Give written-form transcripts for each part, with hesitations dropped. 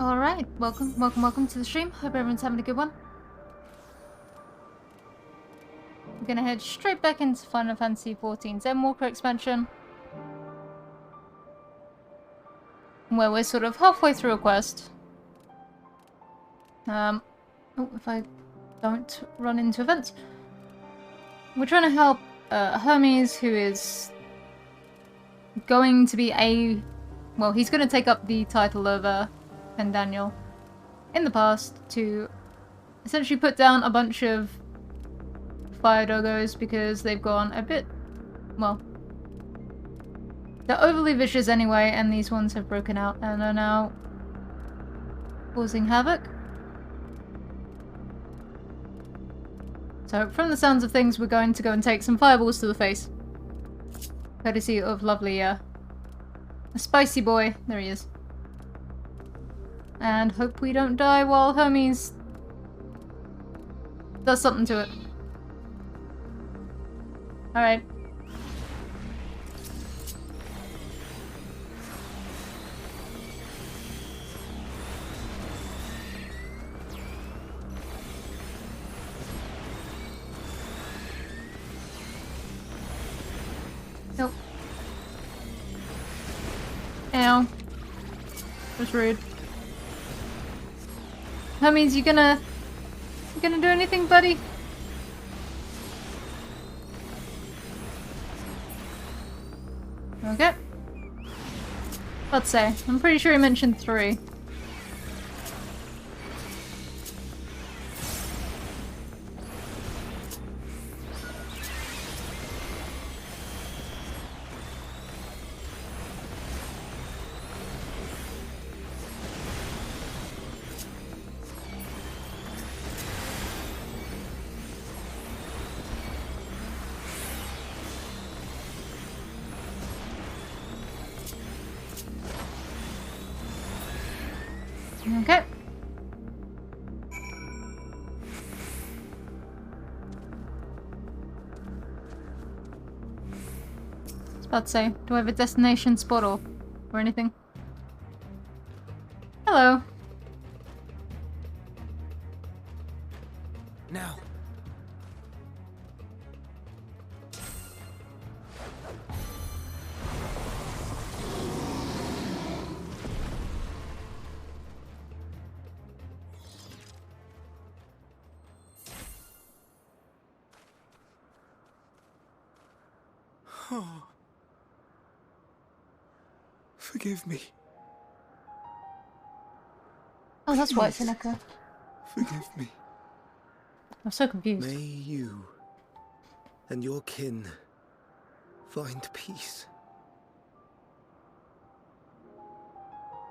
Alright, welcome to the stream. Hope everyone's having a good one. I'm gonna head straight back into Final Fantasy XIV's Endwalker expansion. Where we're sort of halfway through a quest. Oh, if I don't run into events. We're trying to help Hermes, who is going to be well, he's going to take up the title of Daniel in the past to essentially put down a bunch of fire doggos because they've gone a bit, well, they're overly vicious anyway, and these ones have broken out and are now causing havoc. So from the sounds of things, we're going to go and take some fireballs to the face. Courtesy of lovely, a spicy boy. There he is. And hope we don't die while Hermes does something to it. Alright. Nope. Ow. That's rude. Hermes, you gonna do anything, buddy? Okay. Let's say. I'm pretty sure he mentioned 3. Okay. I was about to say, do I have a destination spot or anything? Hello. Now. Oh. Forgive me. Oh, that's why it's in Echo. Forgive me. I'm so confused. May you and your kin find peace.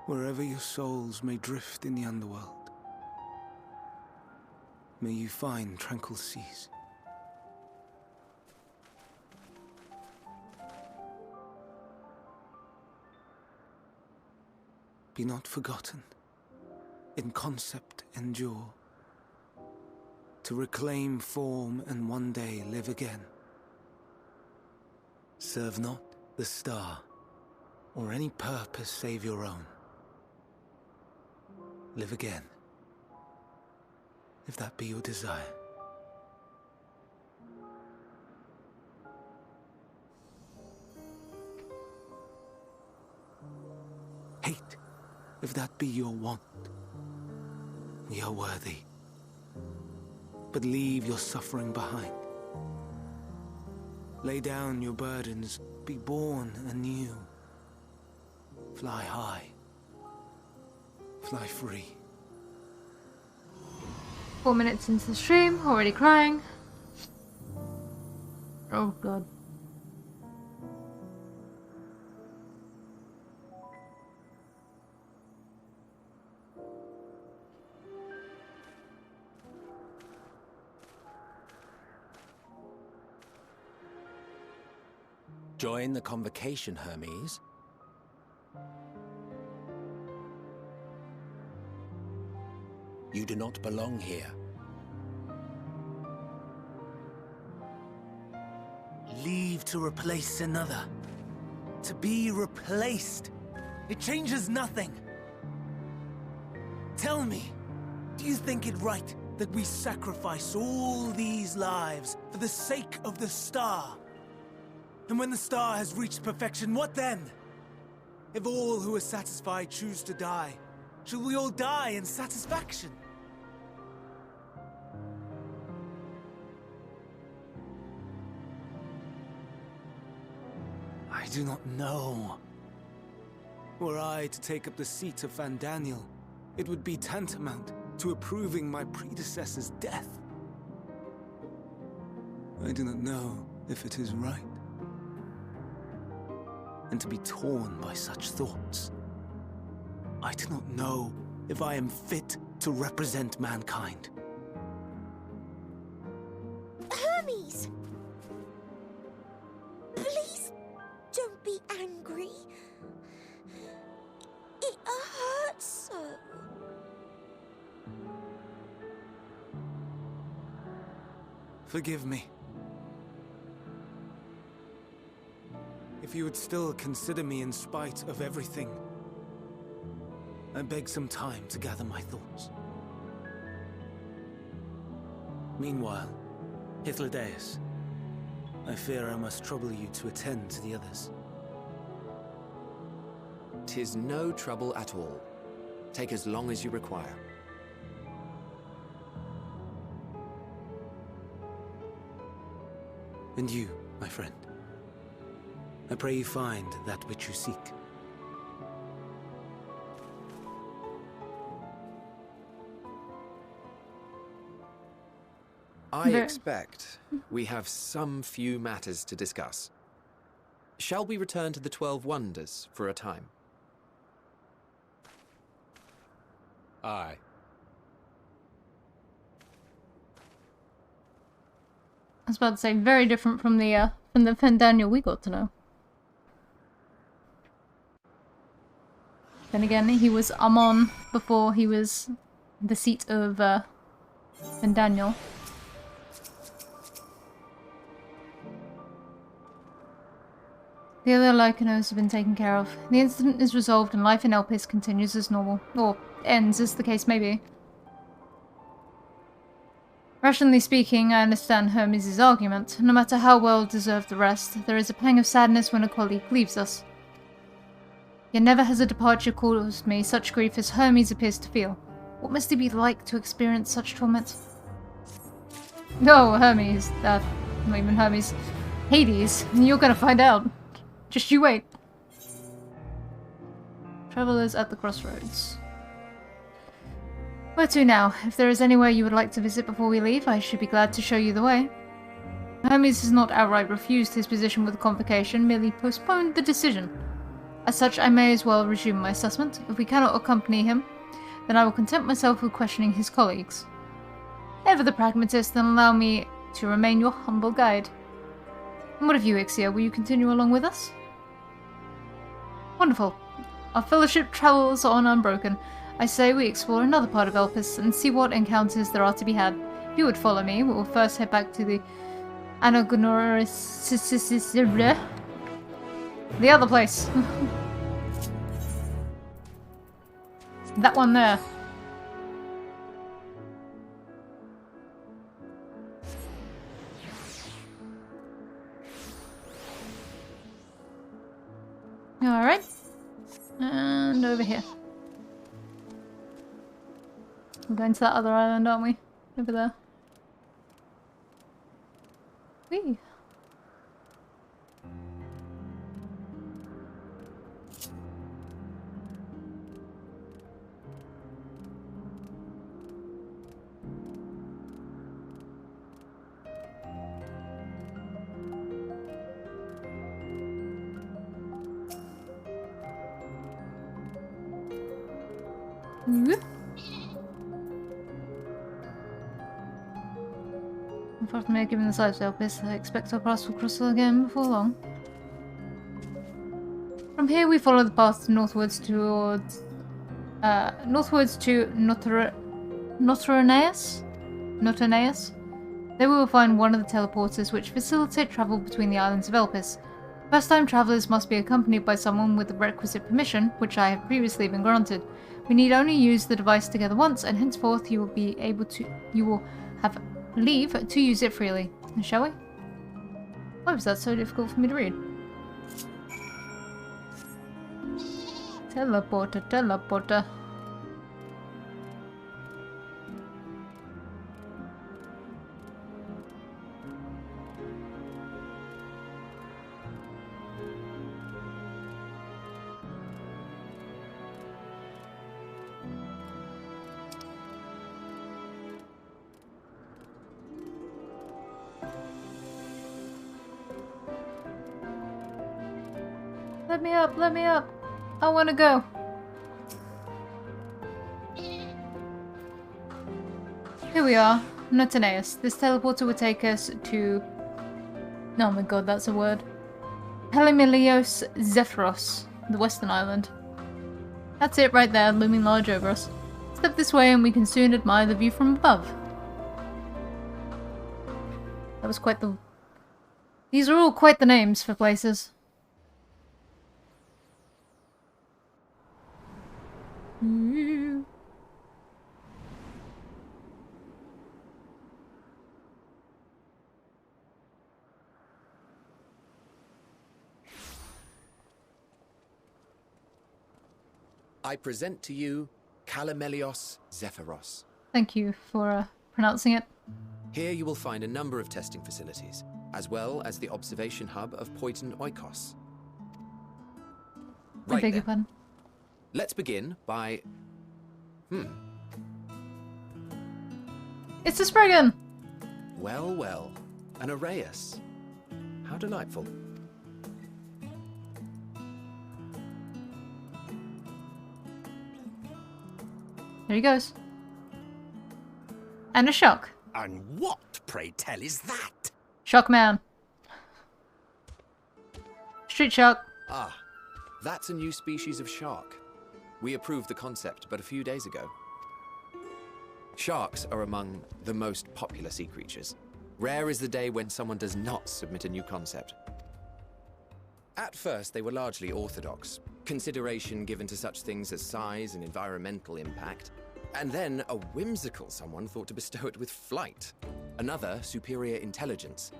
Wherever your souls may drift in the underworld, may you find tranquil seas. Be not forgotten, in concept endure, to reclaim form and one day live again. Serve not the star, or any purpose save your own. Live again, if that be your desire. Hate, if that be your want. We are worthy. But leave your suffering behind. Lay down your burdens, be born anew. Fly high. Fly free. 4 minutes into the stream, already crying. Oh god. Join the convocation, Hermes. You do not belong here. Leave to replace another. To be replaced. It changes nothing. Tell me, do you think it right that we sacrifice all these lives for the sake of the star? And when the star has reached perfection, what then? If all who are satisfied choose to die, shall we all die in satisfaction? I do not know. Were I to take up the seat of Van Daniel, it would be tantamount to approving my predecessor's death. I do not know if it is right. And to be torn by such thoughts, I do not know if I am fit to represent mankind. Hermes! Please don't be angry. It hurts so. Forgive me. If you would still consider me in spite of everything, I beg some time to gather my thoughts. Meanwhile, Hythlodaeus, I fear I must trouble you to attend to the others. 'Tis no trouble at all. Take as long as you require. And you, my friend, I pray you find that which you seek. I expect we have some few matters to discuss. Shall we return to the 12 Wonders for a time? Aye. I was about to say, very different from the Van Daniel we got to know. Then again, he was Amon before he was the seat of Van Daniel. The other Lycanos have been taken care of. The incident is resolved and life in Elpis continues as normal. Or ends, as the case may be. Rationally speaking, I understand Hermes' argument. No matter how well deserved the rest, there is a pang of sadness when a colleague leaves us. Yet never has a departure caused me such grief as Hermes appears to feel. What must it be like to experience such torment? No, Hermes. Not even Hermes. Hades. You're gonna find out. Just you wait. Travelers at the crossroads. Where to now? If there is anywhere you would like to visit before we leave, I should be glad to show you the way. Hermes has not outright refused his position with the convocation, merely postponed the decision. As such, I may as well resume my assessment. If we cannot accompany him, then I will content myself with questioning his colleagues. Ever the pragmatist, then allow me to remain your humble guide. And what of you, Ixia? Will you continue along with us? Wonderful. Our fellowship travels on unbroken. I say we explore another part of Elpis and see what encounters there are to be had. If you would follow me, we will first head back to the Anagonoris... the other place. That one there. Alright. And over here. We're going to that other island, aren't we? Over there. Whee! Whoop. Unfortunately, given the size of Elpis, I expect our paths will cross again before long. From here, we follow the path northwards towards Notorenaeus. There we will find one of the teleporters which facilitate travel between the islands of Elpis. First-time travelers must be accompanied by someone with the requisite permission, which I have previously been granted. We need only use the device together once, and henceforth you will have leave to use it freely. Shall we? Why was that so difficult for me to read? Teleporter, teleporter. Let me up, let me up. I want to go. Here we are, Notaneus. This teleporter will take us to... Oh my god, that's a word. Helimilios Zephyros, the western island. That's it right there, looming large over us. Step this way and we can soon admire the view from above. That was quite the... These are all quite the names for places. I present to you Calamelios Zephyros. Thank you for pronouncing it. Here you will find a number of testing facilities, as well as the observation hub of Poiton Oikos. I beg your pardon. Let's begin by... It's a Spriggan! Well, well. An Arrhaeus. How delightful. There he goes. And a shock. And what, pray tell, is that? Shock man. Street shock. Ah, that's a new species of shark. We approved the concept but a few days ago. Sharks are among the most popular sea creatures. Rare is the day when someone does not submit a new concept. At first, they were largely orthodox, consideration given to such things as size and environmental impact, and then a whimsical someone thought to bestow it with flight, another superior intelligence.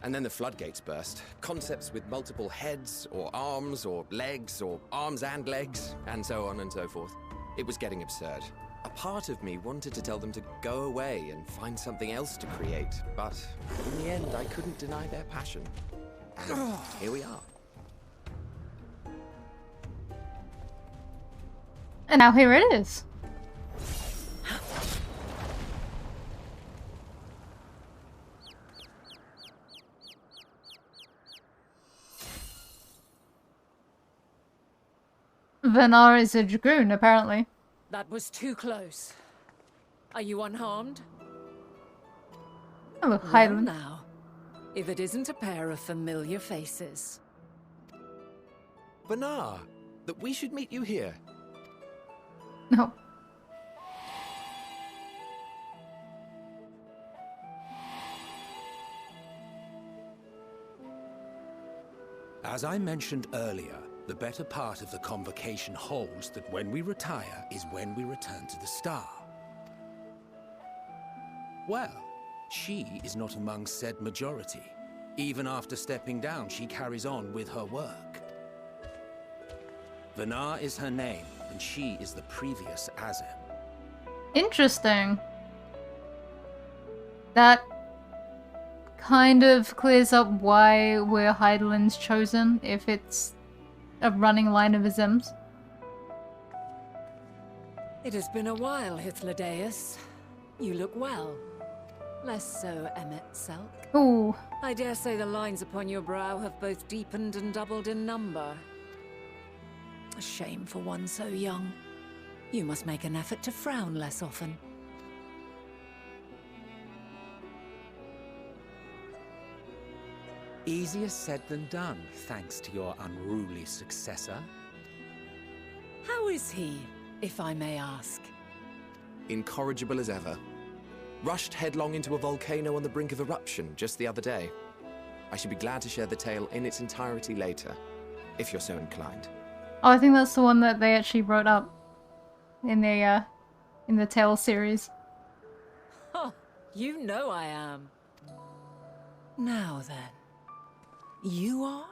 And then the floodgates burst, concepts with multiple heads, or arms and legs, and so on and so forth. It was getting absurd. A part of me wanted to tell them to go away and find something else to create, but in the end I couldn't deny their passion. And here we are. And now here it is. Venar is a dragoon, apparently. That was too close. Are you unharmed? Hello, Well Highland. now, if it isn't a pair of familiar faces. Benar, that we should meet you here. No. As I mentioned earlier, the better part of the convocation holds that when we retire is when we return to the star. Well, she is not among said majority. Even after stepping down, she carries on with her work. Venar is her name, and she is the previous Azem. Interesting. That kind of clears up why we're Heidelin's chosen, if it's a running line of Azems. It has been a while, Hythlodaeus. You look well. Less so, Emmet Selk. Ooh. I dare say the lines upon your brow have both deepened and doubled in number. A shame for one so young. You must make an effort to frown less often. Easier said than done, thanks to your unruly successor. How is he, if I may ask? Incorrigible as ever. Rushed headlong into a volcano on the brink of eruption just the other day. I should be glad to share the tale in its entirety later, if you're so inclined. Oh, I think that's the one that they actually wrote up. in the Tale series. Huh, you know I am. Now then, you are?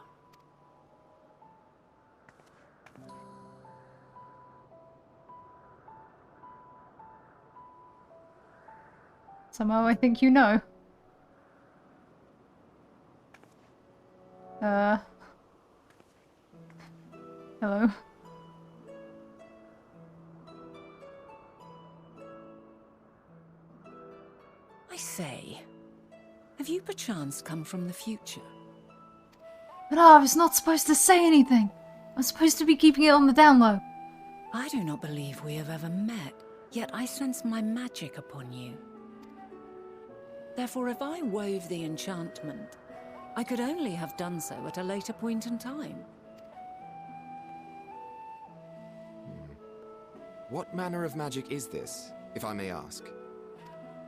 Somehow I think you know. Hello. I say, have you perchance come from the future? But I was not supposed to say anything. I'm supposed to be keeping it on the down low. I do not believe we have ever met, yet I sense my magic upon you. Therefore, if I wove the enchantment, I could only have done so at a later point in time. What manner of magic is this, if I may ask?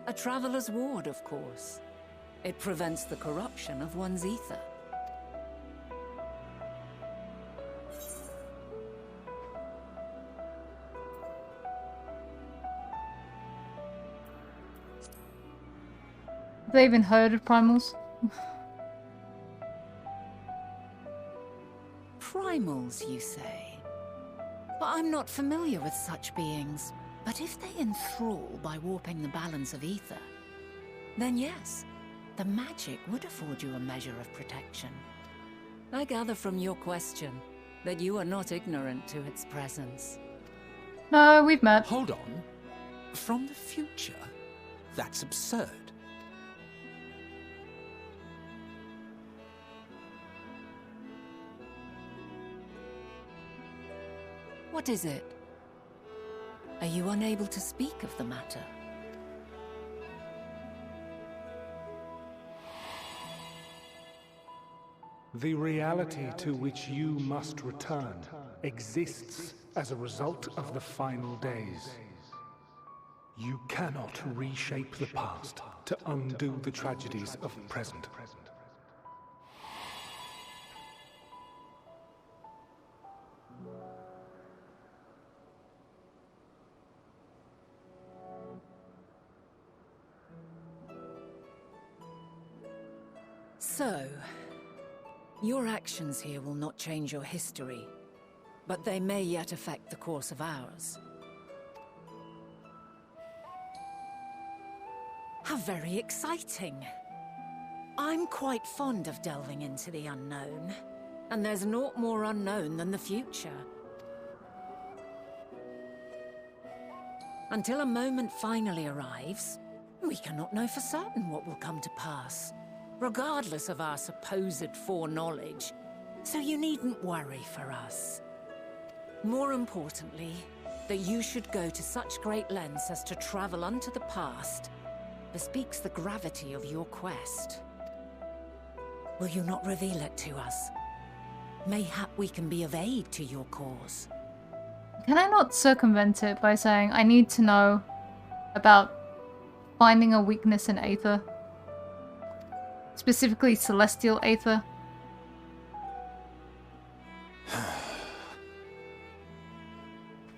A traveler's ward, of course. It prevents the corruption of one's ether. Have they even heard of primals? Primals, you say? But I'm not familiar with such beings. But if they enthrall by warping the balance of ether, then yes, the magic would afford you a measure of protection. I gather from your question that you are not ignorant to its presence. No, we've met. Hold on. From the future? That's absurd. What is it? Are you unable to speak of the matter? The reality to which you must return exists as a result of the final days. You cannot reshape the past to undo the tragedies of the present. So, your actions here will not change your history, but they may yet affect the course of ours. How very exciting! I'm quite fond of delving into the unknown, and there's naught more unknown than the future. Until a moment finally arrives, we cannot know for certain what will come to pass, regardless of our supposed foreknowledge, so you needn't worry for us. More importantly, that you should go to such great lengths as to travel unto the past bespeaks the gravity of your quest. Will you not reveal it to us? Mayhap we can be of aid to your cause. Can I not circumvent it by saying I need to know about finding a weakness in Aether? Specifically celestial Aether?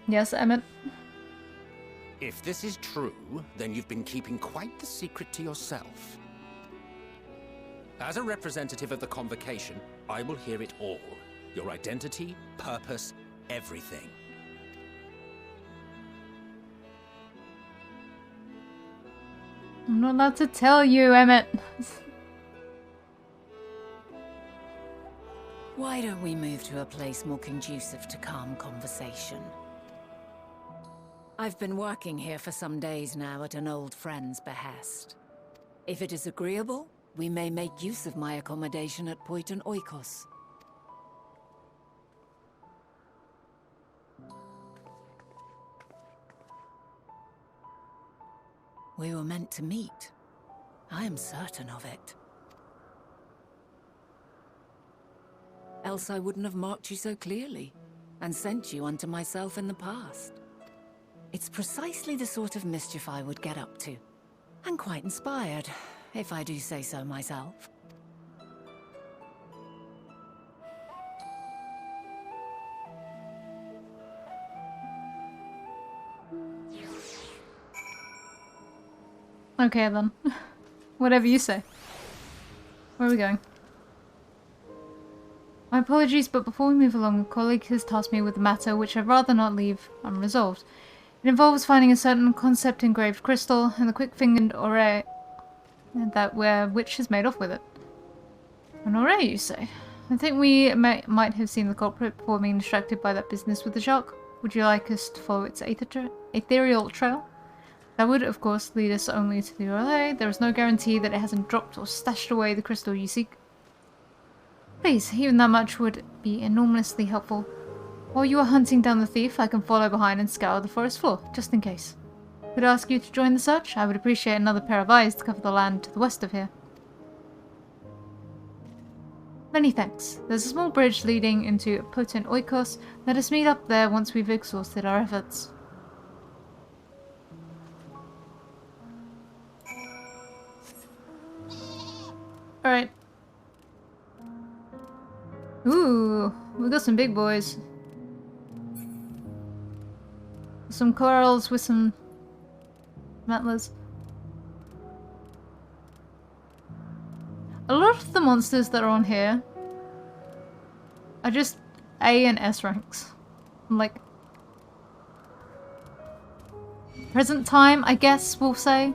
Yes, Emmett? If this is true, then you've been keeping quite the secret to yourself. As a representative of the Convocation, I will hear it all. Your identity, purpose, everything. I'm not allowed to tell you, Emmett. Why don't we move to a place more conducive to calm conversation? I've been working here for some days now at an old friend's behest. If it is agreeable, we may make use of my accommodation at Poiton Oikos. We were meant to meet. I am certain of it. Else I wouldn't have marked you so clearly, and sent you unto myself in the past. It's precisely the sort of mischief I would get up to. And quite inspired, if I do say so myself. Okay then. Whatever you say. Where are we going? My apologies, but before we move along, a colleague has tasked me with a matter which I'd rather not leave unresolved. It involves finding a certain concept engraved crystal and the quick-fingered ore which is made off with it. An ore, you say? I think we might have seen the culprit before being distracted by that business with the shark. Would you like us to follow its ethereal trail? That would, of course, lead us only to the ore. There is no guarantee that it hasn't dropped or stashed away the crystal you seek. Please, even that much would be enormously helpful. While you are hunting down the thief, I can follow behind and scour the forest floor, just in case. Could I ask you to join the search? I would appreciate another pair of eyes to cover the land to the west of here. Many thanks. There's a small bridge leading into potent Oikos. Let us meet up there once we've exhausted our efforts. Alright. Ooh, we got some big boys. Some corals with some antlers. A lot of the monsters that are on here are just A and S ranks. Like, present time, I guess we'll say.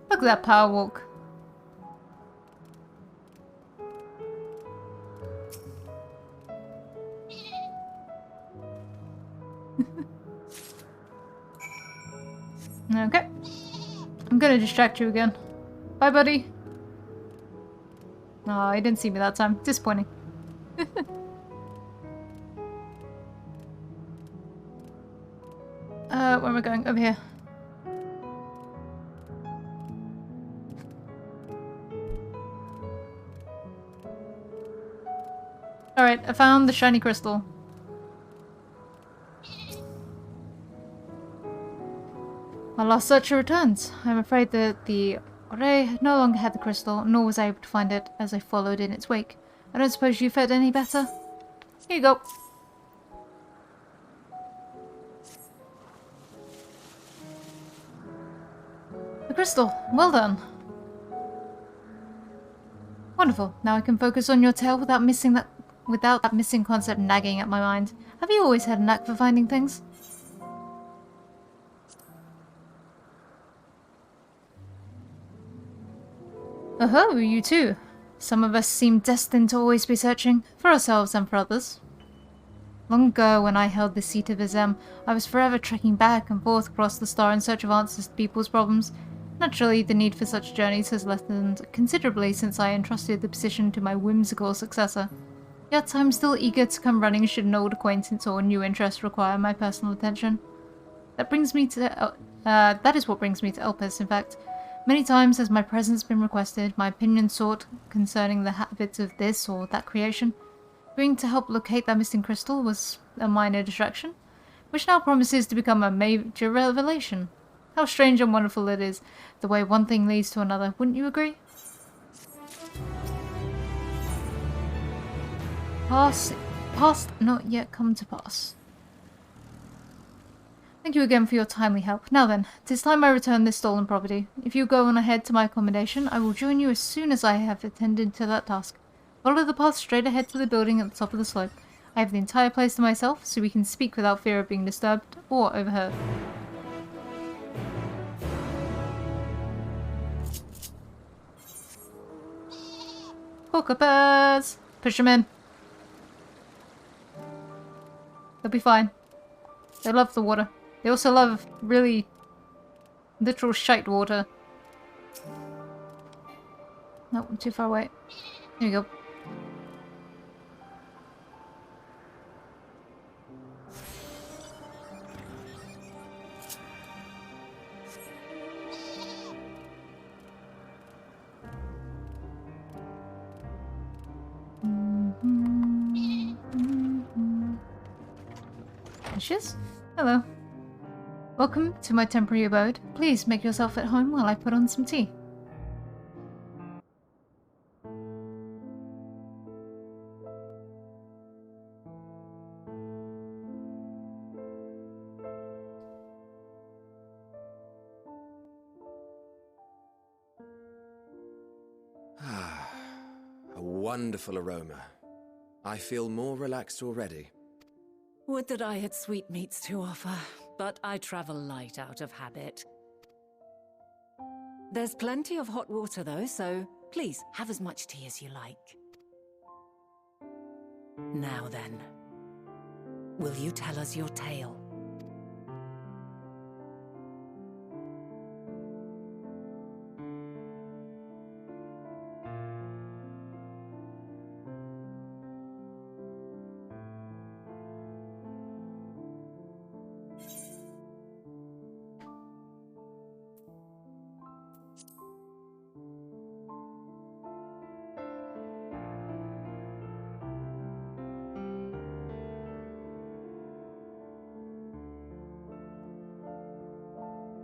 Look at that power walk. Okay. I'm gonna distract you again. Bye, buddy. Oh, he didn't see me that time. Disappointing. Where am I going? Over here. Alright, I found the shiny crystal. My last searcher returns. I'm afraid that the Ore no longer had the crystal, nor was I able to find it as I followed in its wake. I don't suppose you fared any better? Here you go. The crystal. Well done. Wonderful. Now I can focus on your tale without that missing concept nagging at my mind. Have you always had a knack for finding things? Oh, you too. Some of us seem destined to always be searching, for ourselves and for others. Long ago, when I held the seat of Azem, I was forever trekking back and forth across the star in search of answers to people's problems. Naturally, the need for such journeys has lessened considerably since I entrusted the position to my whimsical successor. Yet I'm still eager to come running should an old acquaintance or new interest require my personal attention. That is what brings me to Elpis, in fact. Many times has my presence been requested, my opinion sought concerning the habits of this or that creation. Agreeing to help locate that missing crystal was a minor distraction, which now promises to become a major revelation. How strange and wonderful it is, the way one thing leads to another, wouldn't you agree? Past not yet come to pass. Thank you again for your timely help. Now then, 'tis time I return this stolen property. If you go on ahead to my accommodation, I will join you as soon as I have attended to that task. Follow the path straight ahead to the building at the top of the slope. I have the entire place to myself, so we can speak without fear of being disturbed or overheard. Kookaburras! Push them in. They'll be fine. They love the water. They also love really literal shite water. No, I'm too far away. Here we go. Ashes? Hello. Welcome to my temporary abode. Please make yourself at home while I put on some tea. wonderful aroma. I feel more relaxed already. Would that I had sweetmeats to offer, but I travel light out of habit. There's plenty of hot water though, so please have as much tea as you like. Now then, will you tell us your tale?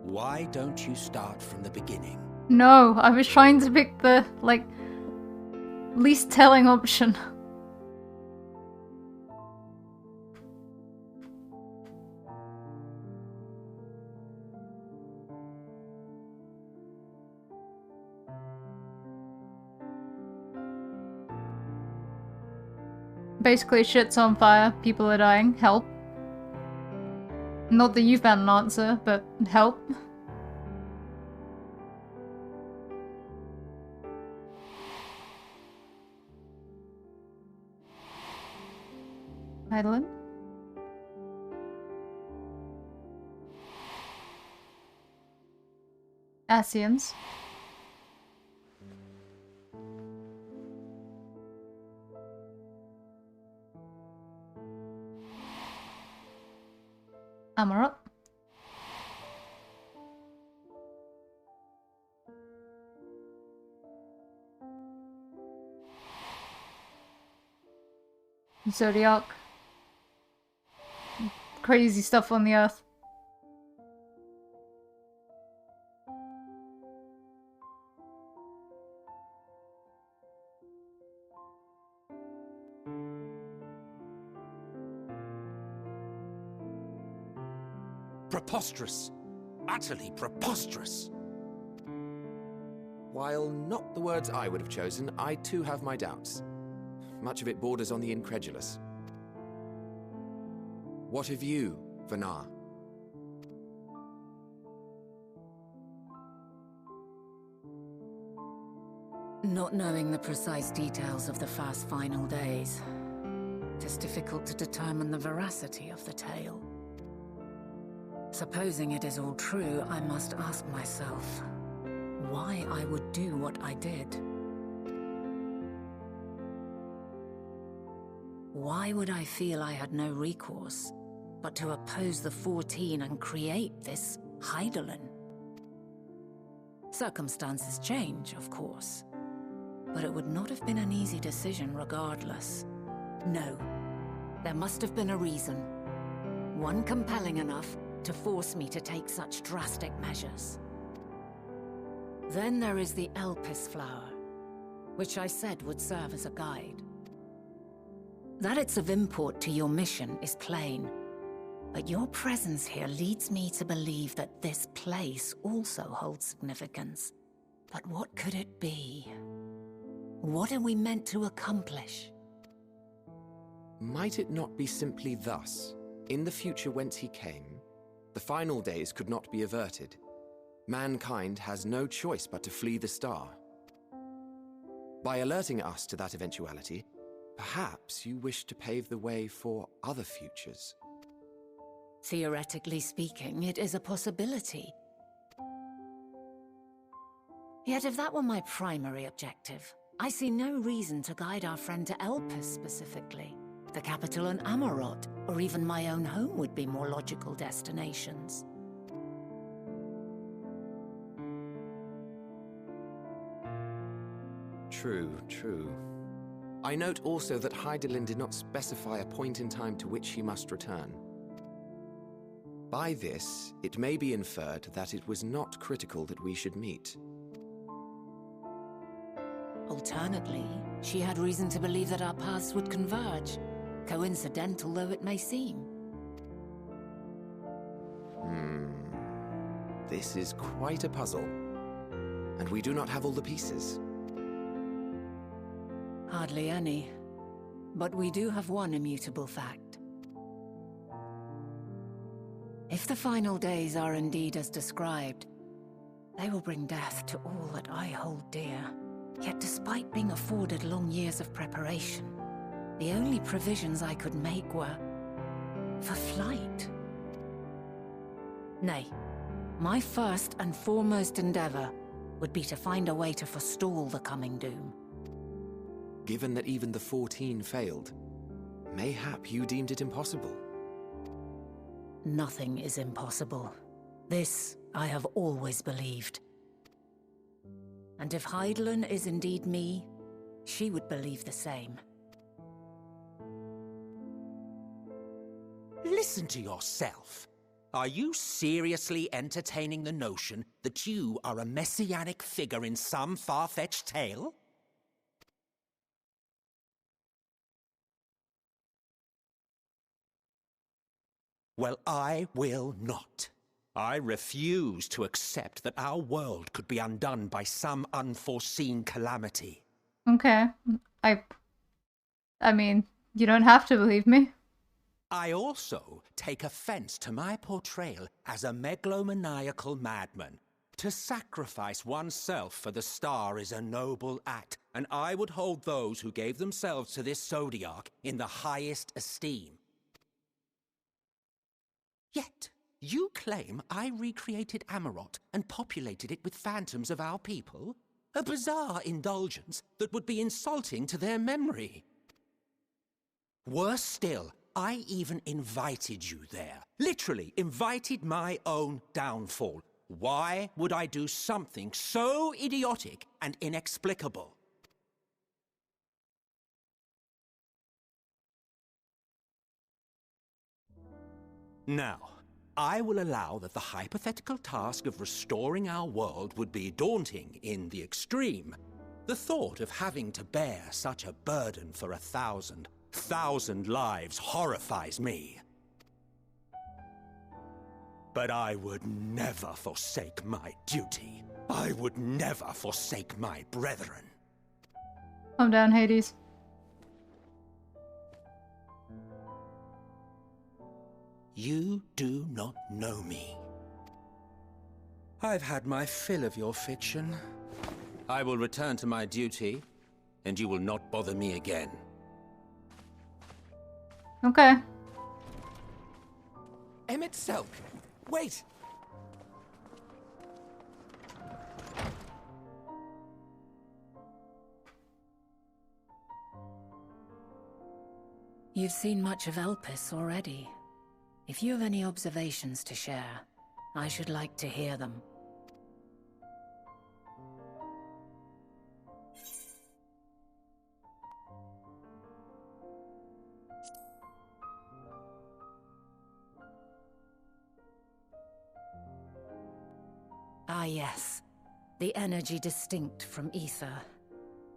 Why don't you start from the beginning? No, I was trying to pick the, like, least telling option. Basically, shit's on fire, people are dying, help. Not that you found an answer, but help. Heidelin? Asians. Amarok. Zodiac. Crazy stuff on the earth. Preposterous. Utterly preposterous. While not the words I would have chosen, I too have my doubts. Much of it borders on the incredulous. What of you, Vanar? Not knowing the precise details of the first final days, it is difficult to determine the veracity of the tale. Supposing it is all true, I must ask myself why I would do what I did. Why would I feel I had no recourse but to oppose the 14 and create this Heidelin? Circumstances change, of course, but it would not have been an easy decision regardless. No, there must have been a reason. One compelling enough to force me to take such drastic measures. Then there is the Elpis flower, which I said would serve as a guide. That it's of import to your mission is plain, but your presence here leads me to believe that this place also holds significance. But what could it be? What are we meant to accomplish? Might it not be simply thus? In the future whence he came, the final days could not be averted. Mankind has no choice but to flee the star. By alerting us to that eventuality, perhaps you wish to pave the way for other futures. Theoretically speaking, it is a possibility. Yet if that were my primary objective, I see no reason to guide our friend to Elpis specifically. The capital in Amarot, or even my own home would be more logical destinations. True, true. I note also that Heidelin did not specify a point in time to which he must return. By this, it may be inferred that it was not critical that we should meet. Alternately, she had reason to believe that our paths would converge, coincidental though it may seem. This is quite a puzzle, and we do not have all the pieces. Hardly any. But we do have one immutable fact. If the final days are indeed as described, they will bring death to all that I hold dear. Yet despite being afforded long years of preparation, the only provisions I could make were for flight. Nay, my first and foremost endeavor would be to find a way to forestall the coming doom. Given that even the 14 failed, mayhap you deemed it impossible. Nothing is impossible. This I have always believed. And if Hydaelyn is indeed me, she would believe the same. Listen to yourself. Are you seriously entertaining the notion that you are a messianic figure in some far-fetched tale? Well, I will not. I refuse to accept that our world could be undone by some unforeseen calamity. Okay. I mean, you don't have to believe me. I also take offense to my portrayal as a megalomaniacal madman. To sacrifice oneself for the star is a noble act, and I would hold those who gave themselves to this zodiac in the highest esteem. Yet, you claim I recreated Amarot and populated it with phantoms of our people? A bizarre indulgence that would be insulting to their memory. Worse still, I even invited you there. Literally invited my own downfall. Why would I do something so idiotic and inexplicable? Now, I will allow that the hypothetical task of restoring our world would be daunting in the extreme. The thought of having to bear such a burden for 1,000 lives horrifies me. But I would never forsake my duty. I would never forsake my brethren. Calm down, Hades. You do not know me. I've had my fill of your fiction. I will return to my duty, and you will not bother me again. Okay. Emmett Selk! Wait! You've seen much of Elpis already. If you have any observations to share, I should like to hear them. Ah yes, the energy distinct from ether.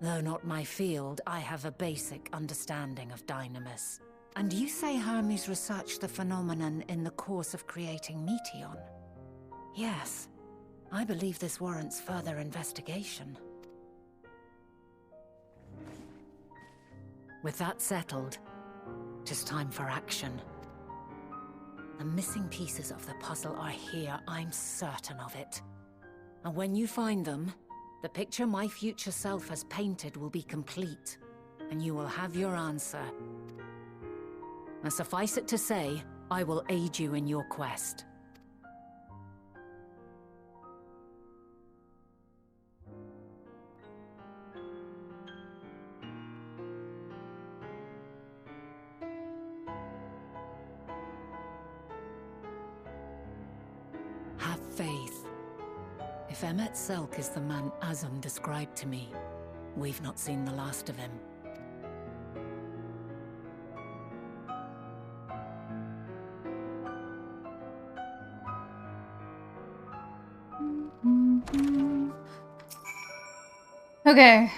Though not my field, I have a basic understanding of Dynamis. And you say Hermes researched the phenomenon in the course of creating Meteon? Yes, I believe this warrants further investigation. With that settled, it is time for action. The missing pieces of the puzzle are here, I'm certain of it. And when you find them, the picture my future self has painted will be complete, and you will have your answer. And suffice it to say, I will aid you in your quest. Have faith. If Emmett Selk is the man Azum described to me, we've not seen the last of him. Okay,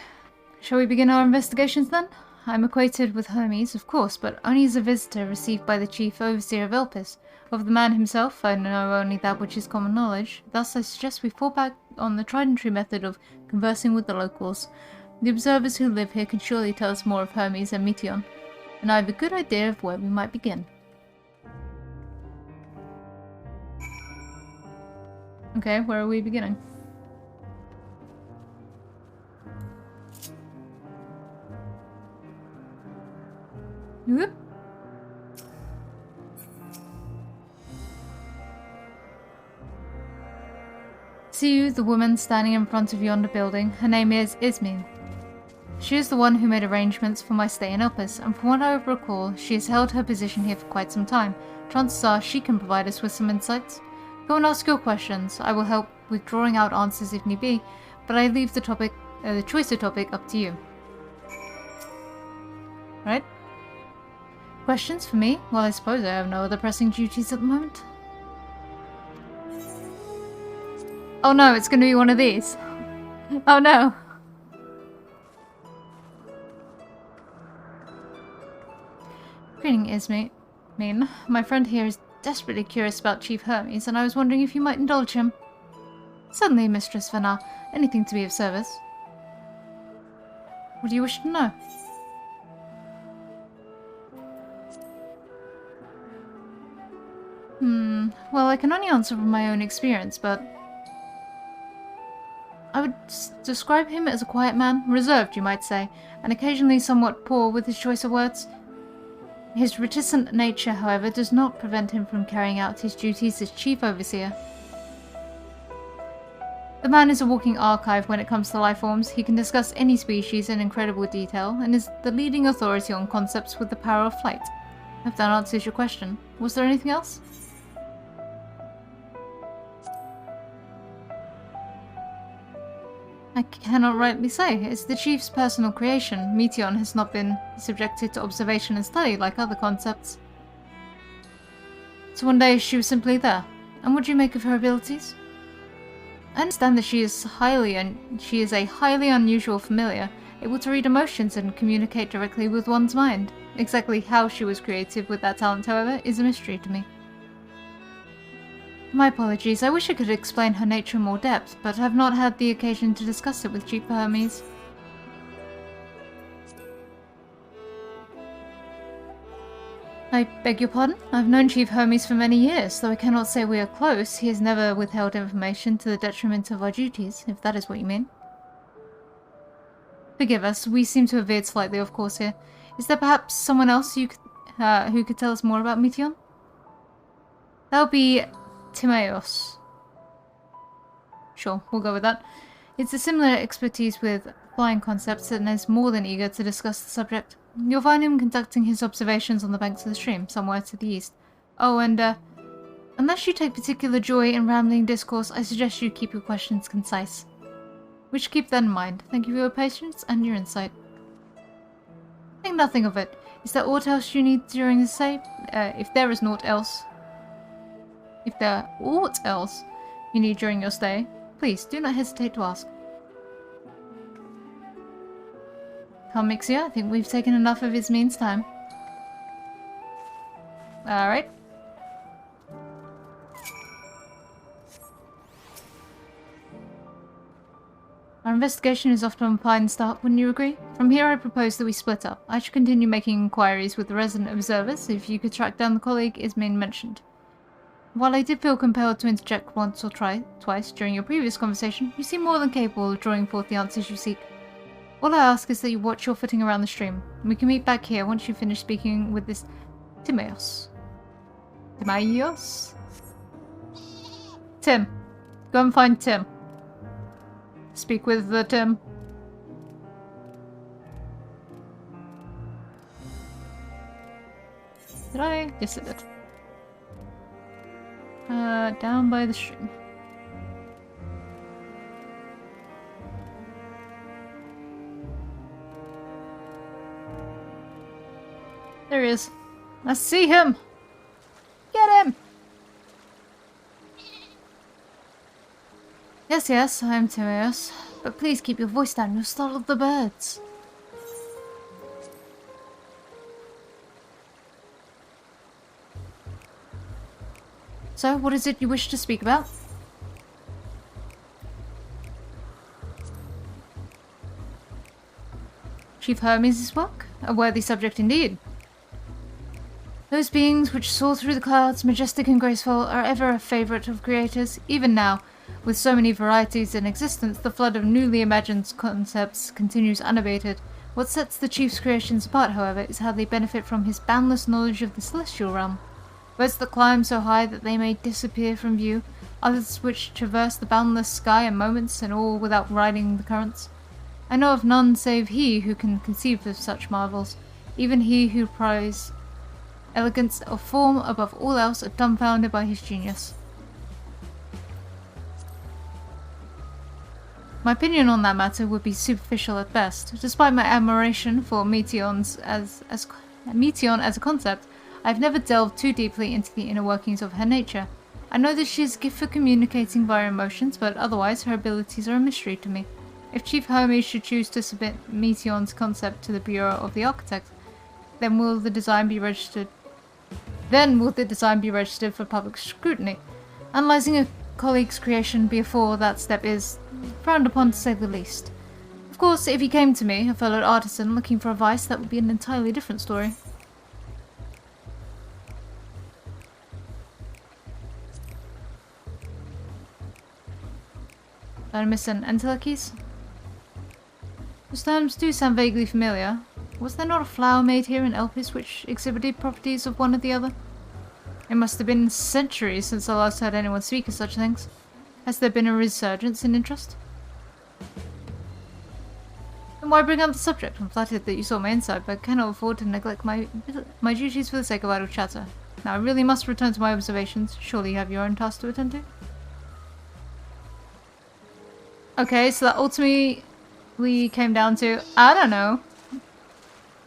shall we begin our investigations then? I'm acquainted with Hermes, of course, but only as a visitor received by the chief overseer of Elpis. Of the man himself, I know only that which is common knowledge. Thus, I suggest we fall back on the tried and true method of conversing with the locals. The observers who live here can surely tell us more of Hermes and Meteion, and I have a good idea of where we might begin. Okay, where are we beginning? Whoop. See you, the woman standing in front of yonder building. Her name is Ismene. She is the one who made arrangements for my stay in Elpis, and from what I recall, she has held her position here for quite some time. Chances are she can provide us with some insights. Go and ask your questions. I will help with drawing out answers if need be, but I leave the choice of topic up to you. Right? Questions for me? Well, I suppose I have no other pressing duties at the moment. Oh no, it's going to be one of these. Oh no. Greeting, Ismene. My friend here is desperately curious about Chief Hermes, and I was wondering if you might indulge him. Certainly, Mistress Venar. Anything to be of service. What do you wish to know? Well, I can only answer from my own experience, but I would describe him as a quiet man, reserved, you might say, and occasionally somewhat poor with his choice of words. His reticent nature, however, does not prevent him from carrying out his duties as Chief Overseer. The man is a walking archive when it comes to life forms. He can discuss any species in incredible detail, and is the leading authority on concepts with the power of flight. If that answers your question. Was there anything else? I cannot rightly say. It's the Chief's personal creation. Meteion has not been subjected to observation and study like other concepts. So one day she was simply there. And what do you make of her abilities? I understand that she is a highly unusual familiar, able to read emotions and communicate directly with one's mind. Exactly how she was created with that talent, however, is a mystery to me. My apologies, I wish I could explain her nature in more depth, but have not had the occasion to discuss it with Chief Hermes. I beg your pardon? I've known Chief Hermes for many years, though I cannot say we are close. He has never withheld information to the detriment of our duties, if that is what you mean. Forgive us, we seem to have veered slightly off course here. Is there perhaps someone else who could tell us more about Meteion? That would be Timaeus. Sure, we'll go with that. It's a similar expertise with flying concepts and is more than eager to discuss the subject. You'll find him conducting his observations on the banks of the stream, somewhere to the east. Oh, and unless you take particular joy in rambling discourse, I suggest you keep your questions concise. We should keep that in mind. Thank you for your patience and your insight. Think nothing of it. Is there aught else you need during the stay? If there is aught else you need during your stay, please do not hesitate to ask. Come, Mixia, I think we've taken enough of Ismene's time. Alright. Our investigation is off to a fine start, wouldn't you agree? From here I propose that we split up. I should continue making inquiries with the resident observers if you could track down the colleague Ismene mentioned. While I did feel compelled to interject once or twice during your previous conversation, you seem more than capable of drawing forth the answers you seek. All I ask is that you watch your footing around the stream. We can meet back here once you finish speaking with this Timaeus. Timaeus? Tim. Go and find Tim. Speak with Tim. Did I? Yes, I did. Down by the stream. There he is. I see him! Get him! Yes, I am Timaeus. But please keep your voice down, you'll startle the birds. So, what is it you wish to speak about? Chief Hermes' work? A worthy subject indeed. Those beings which soar through the clouds, majestic and graceful, are ever a favourite of creators. Even now, with so many varieties in existence, the flood of newly imagined concepts continues unabated. What sets the Chief's creations apart, however, is how they benefit from his boundless knowledge of the celestial realm. Birds that climb so high that they may disappear from view, others which traverse the boundless sky in moments and all without riding the currents. I know of none save he who can conceive of such marvels. Even he who prizes elegance of form above all else are dumbfounded by his genius. My opinion on that matter would be superficial at best. Despite my admiration for Meteon as a concept, I have never delved too deeply into the inner workings of her nature. I know that she has a gift for communicating via emotions, but otherwise her abilities are a mystery to me. If Chief Hermes should choose to submit Meteon's concept to the Bureau of the Architect, then will the design be registered for public scrutiny? Analyzing a colleague's creation before that step is frowned upon, to say the least. Of course, if he came to me, a fellow artisan, looking for advice, that would be an entirely different story. Dynamis and Entelekes? Those terms do sound vaguely familiar. Was there not a flower made here in Elpis which exhibited properties of one or the other? It must have been centuries since I last heard anyone speak of such things. Has there been a resurgence in interest? And why bring up the subject? I'm flattered that you saw my insight, but cannot afford to neglect my duties for the sake of idle chatter. Now I really must return to my observations. Surely you have your own tasks to attend to? Okay, so that ultimately came down to, I don't know.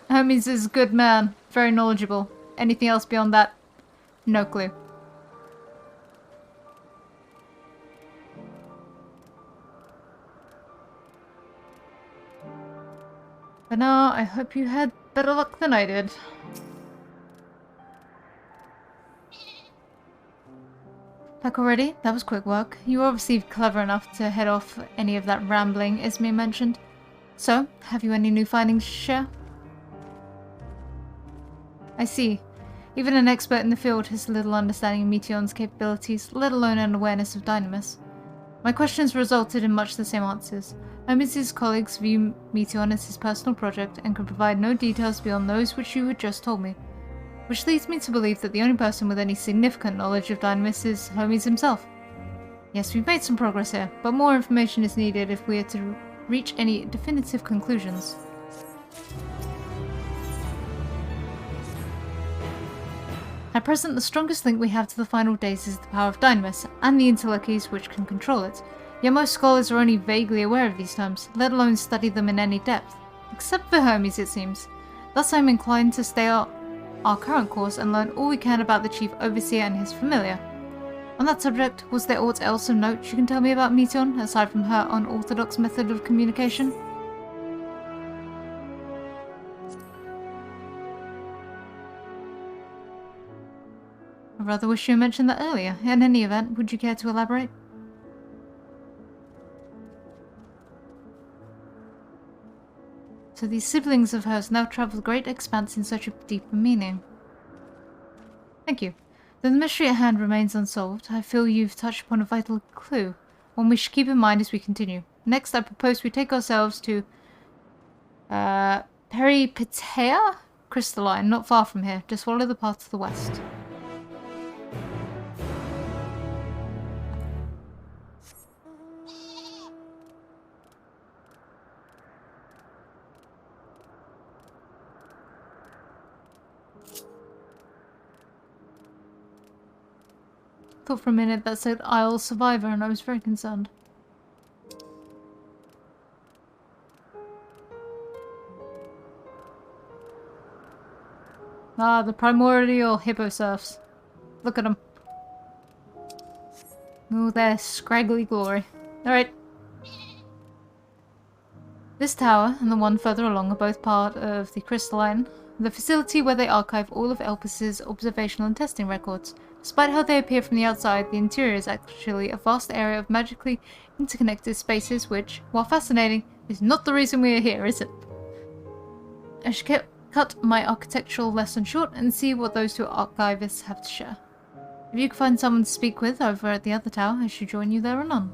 Hermes is a good man, very knowledgeable. Anything else beyond that? No clue. But now, I hope you had better luck than I did. Back already? That was quick work. You were obviously clever enough to head off any of that rambling Ismir mentioned. So, have you any new findings to share? I see. Even an expert in the field has little understanding of Meteon's capabilities, let alone an awareness of Dynamis. My questions resulted in much the same answers. Hermes' colleagues view Meteon as his personal project and can provide no details beyond those which you had just told me. Which leads me to believe that the only person with any significant knowledge of Dynamis is Hermes himself. Yes, we've made some progress here, but more information is needed if we are to reach any definitive conclusions. At present, the strongest link we have to the final days is the power of Dynamis, and the Entelekes which can control it. Yet most scholars are only vaguely aware of these terms, let alone study them in any depth. Except for Hermes, it seems. Thus I am inclined to stay our current course and learn all we can about the Chief Overseer and his familiar. On that subject, was there aught else of note you can tell me about Meteon, aside from her unorthodox method of communication? I rather wish you had mentioned that earlier. In any event, would you care to elaborate? So these siblings of hers now travel great expanse in search of deeper meaning. Thank you. Though the mystery at hand remains unsolved, I feel you've touched upon a vital clue, one we should keep in mind as we continue. Next, I propose we take ourselves to Peripatea Crystalline, not far from here. Just follow the path to the west. Thought for a minute that said Isle Survivor and I was very concerned. Ah, the primordial hippo surfs. Look at them. Oh, their scraggly glory. Alright. This tower and the one further along are both part of the Crystalline, the facility where they archive all of Elpis's observational and testing records. Despite how they appear from the outside, the interior is actually a vast area of magically interconnected spaces which, while fascinating, is not the reason we are here, is it? I should cut my architectural lesson short and see what those two archivists have to share. If you can find someone to speak with over at the other tower, I should join you there anon.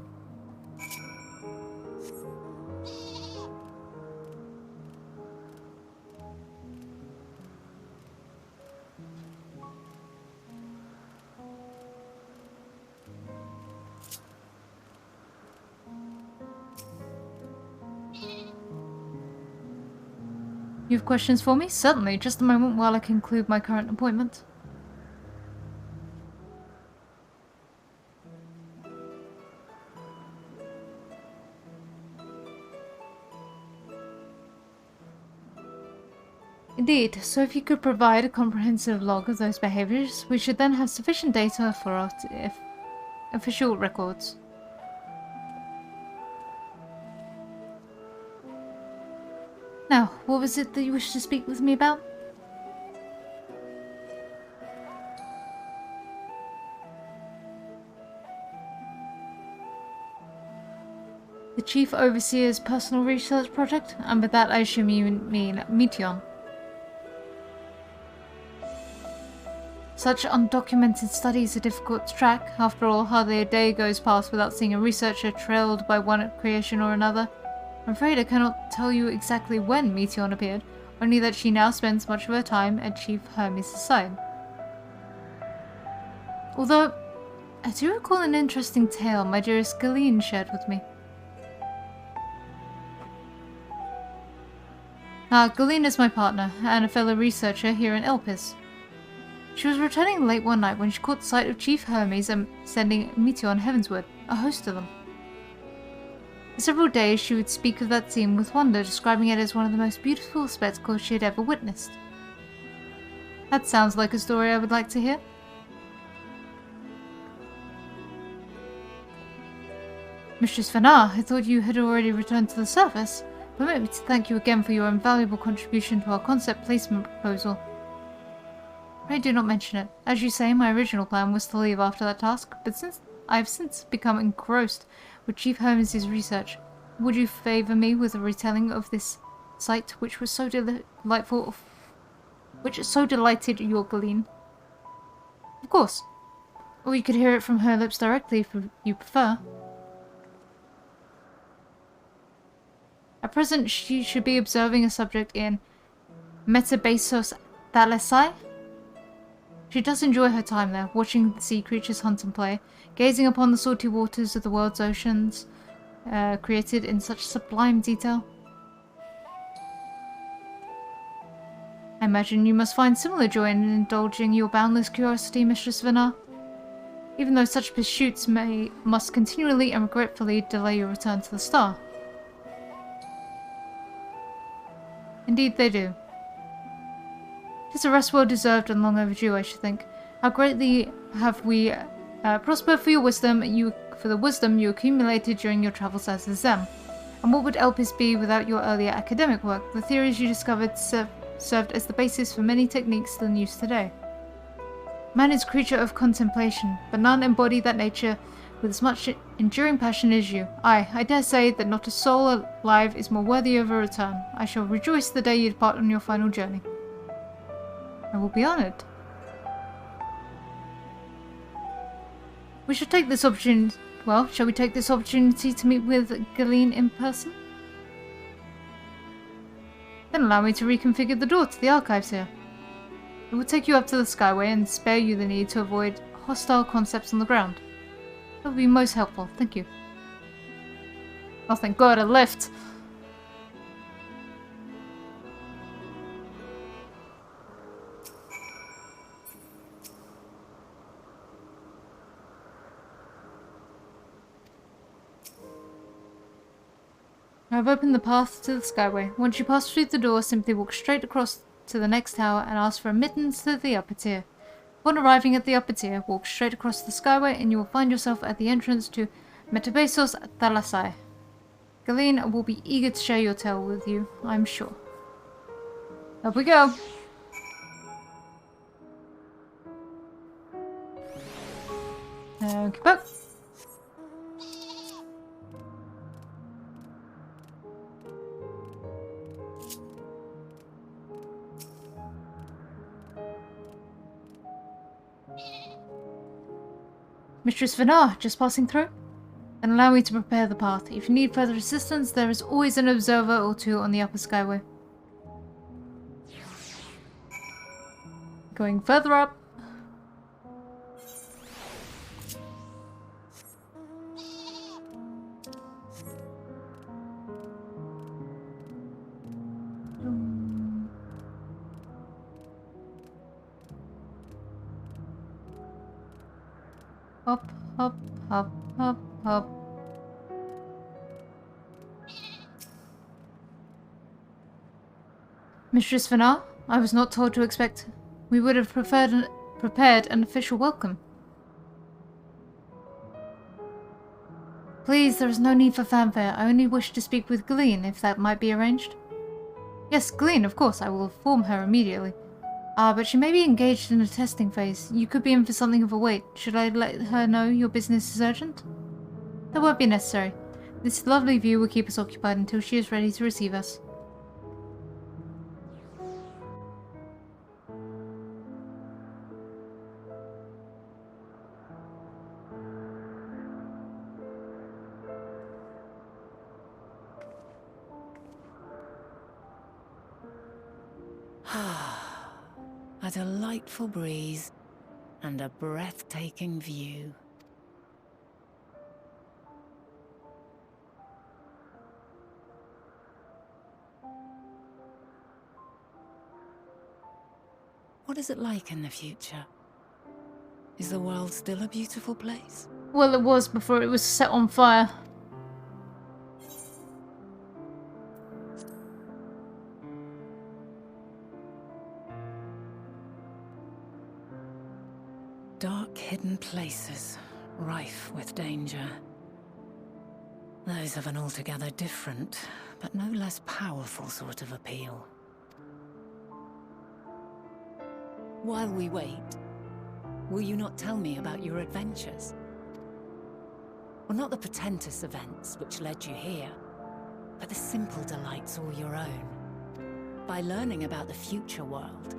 You have questions for me? Certainly, just a moment while I conclude my current appointment. Indeed, so if you could provide a comprehensive log of those behaviors, we should then have sufficient data for our official records. Now, what was it that you wished to speak with me about? The Chief Overseer's personal research project? And by that I assume you mean Meteon. Such undocumented studies are difficult to track. After all, hardly a day goes past without seeing a researcher trailed by one creation or another. I'm afraid I cannot tell you exactly when Meteon appeared, only that she now spends much of her time at Chief Hermes' side. Although, I do recall an interesting tale my dearest Galeen shared with me. Galeen is my partner, and a fellow researcher here in Elpis. She was returning late one night when she caught sight of Chief Hermes sending Meteon heavensward, a host of them. For several days she would speak of that scene with wonder, describing it as one of the most beautiful spectacles she had ever witnessed. That sounds like a story I would like to hear. Mistress Fanar, I thought you had already returned to the surface. Permit me to thank you again for your invaluable contribution to our concept placement proposal. Pray do not mention it. As you say, my original plan was to leave after that task, but since I have since become engrossed with Chief Hermes' research, would you favour me with a retelling of this sight which was so delightful, which so delighted your Galeen? Of course. Or you could hear it from her lips directly if you prefer. At present, she should be observing a subject in Metabasos Thalassai. She does enjoy her time there, watching the sea creatures hunt and play, gazing upon the salty waters of the world's oceans, created in such sublime detail. I imagine you must find similar joy in indulging your boundless curiosity, Mistress Vanar, even though such pursuits must continually and regretfully delay your return to the star. Indeed they do. It's a rest well deserved and long overdue, I should think. How greatly have we prospered for your wisdom, for the wisdom you accumulated during your travels as a Zem. And what would Elpis be without your earlier academic work? The theories you discovered served as the basis for many techniques still in use today. Man is a creature of contemplation, but none embody that nature with as much enduring passion as you. I dare say that not a soul alive is more worthy of a return. I shall rejoice the day you depart on your final journey. I will be honoured. We shall take this opportunity. Well, shall we take this opportunity to meet with Galeen in person? Then allow me to reconfigure the door to the archives here. It will take you up to the Skyway and spare you the need to avoid hostile concepts on the ground. That would be most helpful, thank you. Oh, thank God, a lift! I've opened the path to the Skyway. Once you pass through the door, simply walk straight across to the next tower and ask for admittance to the upper tier. Upon arriving at the upper tier, walk straight across the Skyway and you will find yourself at the entrance to Metabasos Thalassai. Galeen will be eager to share your tale with you, I'm sure. Up we go! Okay, back. Mistress Vinar, just passing through? Then allow me to prepare the path. If you need further assistance, there is always an observer or two on the upper skyway. Going further up. Hop, hop, hop, hop, hop. Mistress Vinar, I was not told to expect. We would have prepared an official welcome. Please, there is no need for fanfare. I only wish to speak with Glean, if that might be arranged. Yes, Glean, of course. I will inform her immediately. But she may be engaged in a testing phase. You could be in for something of a wait. Should I let her know your business is urgent? That won't be necessary. This lovely view will keep us occupied until she is ready to receive us. A delightful breeze and a breathtaking view. What is it like in the future? Is the world still a beautiful place? Well, it was before it was set on fire. Dark, hidden places, rife with danger. Those have an altogether different, but no less powerful sort of appeal. While we wait, will you not tell me about your adventures? Well, not the portentous events which led you here, but the simple delights all your own. By learning about the future world,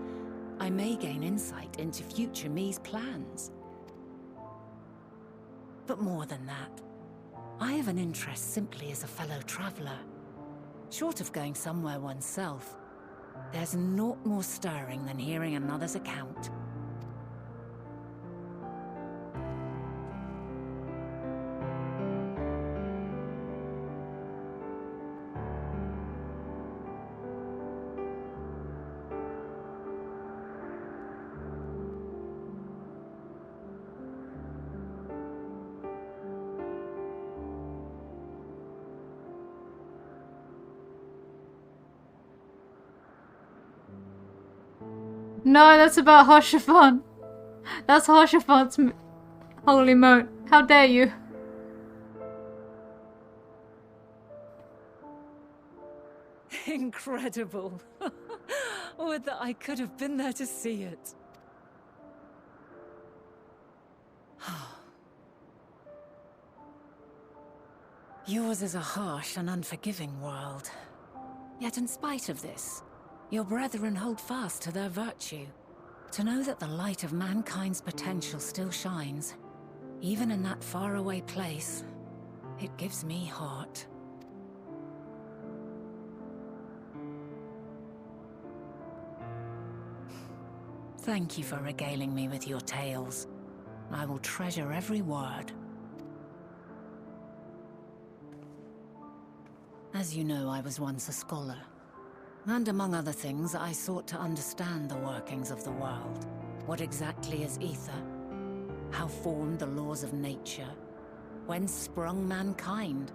I may gain insight into future me's plans. But more than that, I have an interest simply as a fellow traveller. Short of going somewhere oneself, there's naught more stirring than hearing another's account. No, that's about Hoshafan. That's Hoshafan's holy moat. How dare you? Incredible. Would that I could have been there to see it. Yours is a harsh and unforgiving world. Yet in spite of this, your brethren hold fast to their virtue. To know that the light of mankind's potential still shines, even in that faraway place, it gives me heart. Thank you for regaling me with your tales. I will treasure every word. As you know, I was once a scholar. And among other things, I sought to understand the workings of the world. What exactly is ether? How formed the laws of nature? Whence sprung mankind?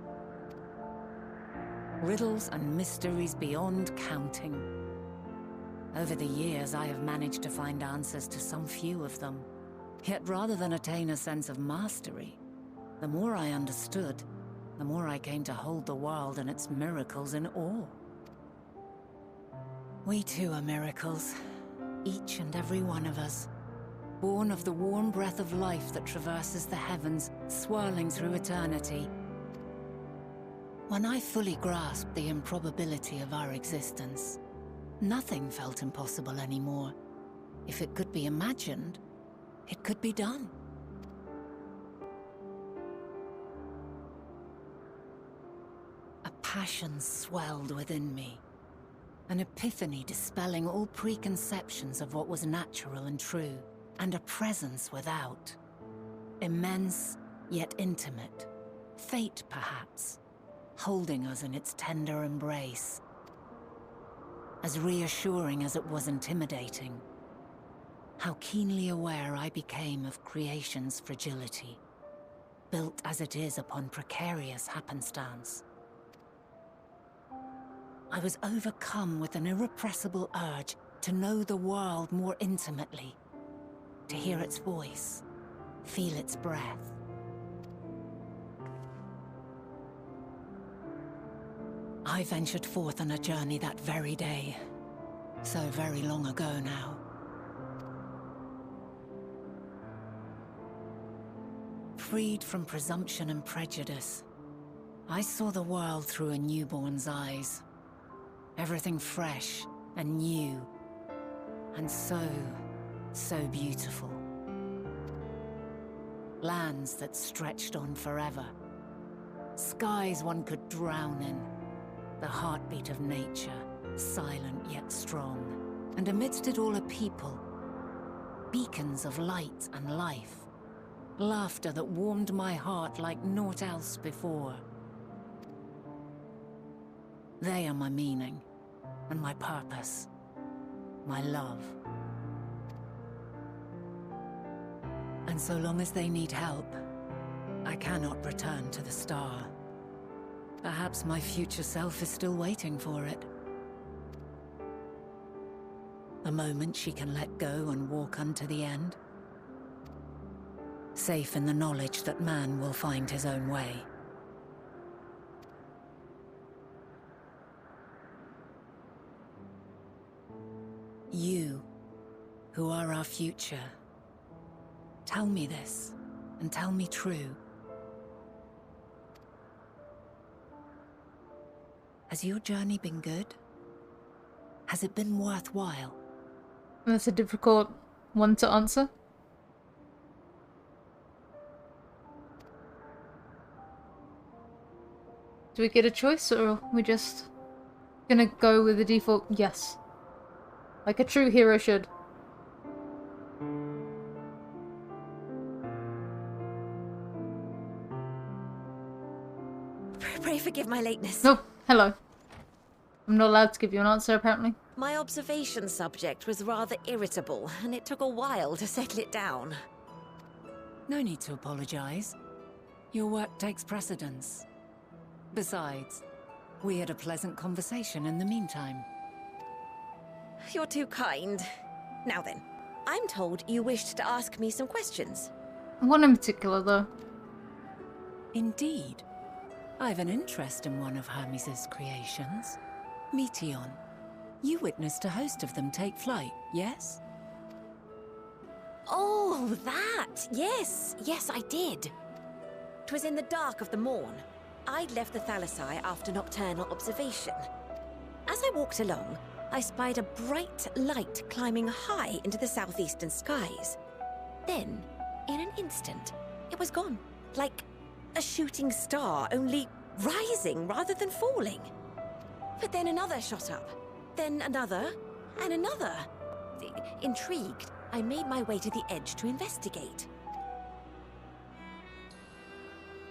Riddles and mysteries beyond counting. Over the years, I have managed to find answers to some few of them. Yet rather than attain a sense of mastery, the more I understood, the more I came to hold the world and its miracles in awe. We too are miracles, each and every one of us, born of the warm breath of life that traverses the heavens, swirling through eternity. When I fully grasped the improbability of our existence, nothing felt impossible anymore. If it could be imagined, it could be done. passion swelled within me. An epiphany dispelling all preconceptions of what was natural and true, and a presence without. Immense, yet intimate. Fate, perhaps, holding us in its tender embrace. As reassuring as it was intimidating. How keenly aware I became of creation's fragility, built as it is upon precarious happenstance. I was overcome with an irrepressible urge to know the world more intimately, to hear its voice, feel its breath. I ventured forth on a journey that very day, so very long ago now. Freed from presumption and prejudice, I saw the world through a newborn's eyes. Everything fresh and new, and so beautiful. Lands that stretched on forever. Skies one could drown in. The heartbeat of nature, silent yet strong. And amidst it all a people. Beacons of light and life. Laughter that warmed my heart like naught else before. They are my meaning, and my purpose, my love. And so long as they need help, I cannot return to the star. Perhaps my future self is still waiting for it. The moment she can let go and walk unto the end. Safe in the knowledge that man will find his own way. You, who are our future, tell me this, and tell me true. Has your journey been good? Has it been worthwhile? That's a difficult one to answer. Do we get a choice, or are we just gonna go with the default yes? Like a true hero should. Pray forgive my lateness. No, hello. I'm not allowed to give you an answer, apparently. My observation subject was rather irritable, and it took a while to settle it down. No need to apologize. Your work takes precedence. Besides, we had a pleasant conversation in the meantime. You're too kind. Now then, I'm told you wished to ask me some questions. One in particular, though. Indeed. I've an interest in one of Hermes' creations. Meteon. You witnessed a host of them take flight, yes? Oh, that! Yes, yes, I did. 'Twas in the dark of the morn. I'd left the Thalassai after nocturnal observation. As I walked along, I spied a bright light climbing high into the southeastern skies. Then, in an instant, it was gone. Like a shooting star, only rising rather than falling. But then another shot up. Then another, and another. Intrigued, I made my way to the edge to investigate.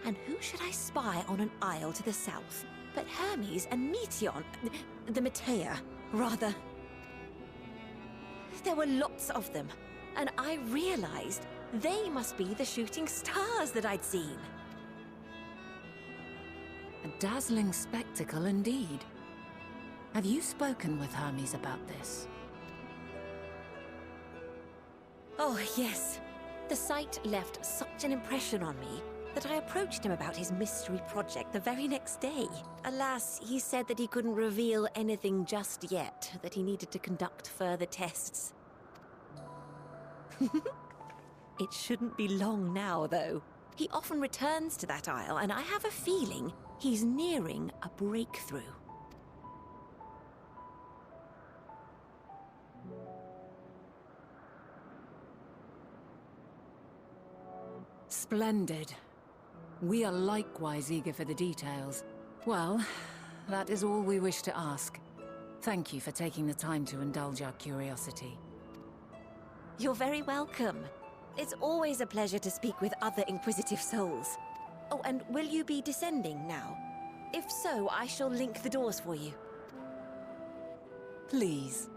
And who should I spy on an isle to the south but Hermes and Meteon, the Metea, rather. There were lots of them, and I realized they must be the shooting stars that I'd seen. A dazzling spectacle indeed. Have you spoken with Hermes about this? Oh, yes. The sight left such an impression on me that I approached him about his mystery project the very next day. Alas, he said that he couldn't reveal anything just yet, that he needed to conduct further tests. It shouldn't be long now, though. He often returns to that isle, and I have a feeling he's nearing a breakthrough. Splendid. We are likewise eager for the details. Well, that is all we wish to ask. Thank you for taking the time to indulge our curiosity. You're very welcome. It's always a pleasure to speak with other inquisitive souls. Oh, and will you be descending now? If so, I shall link the doors for you. Please.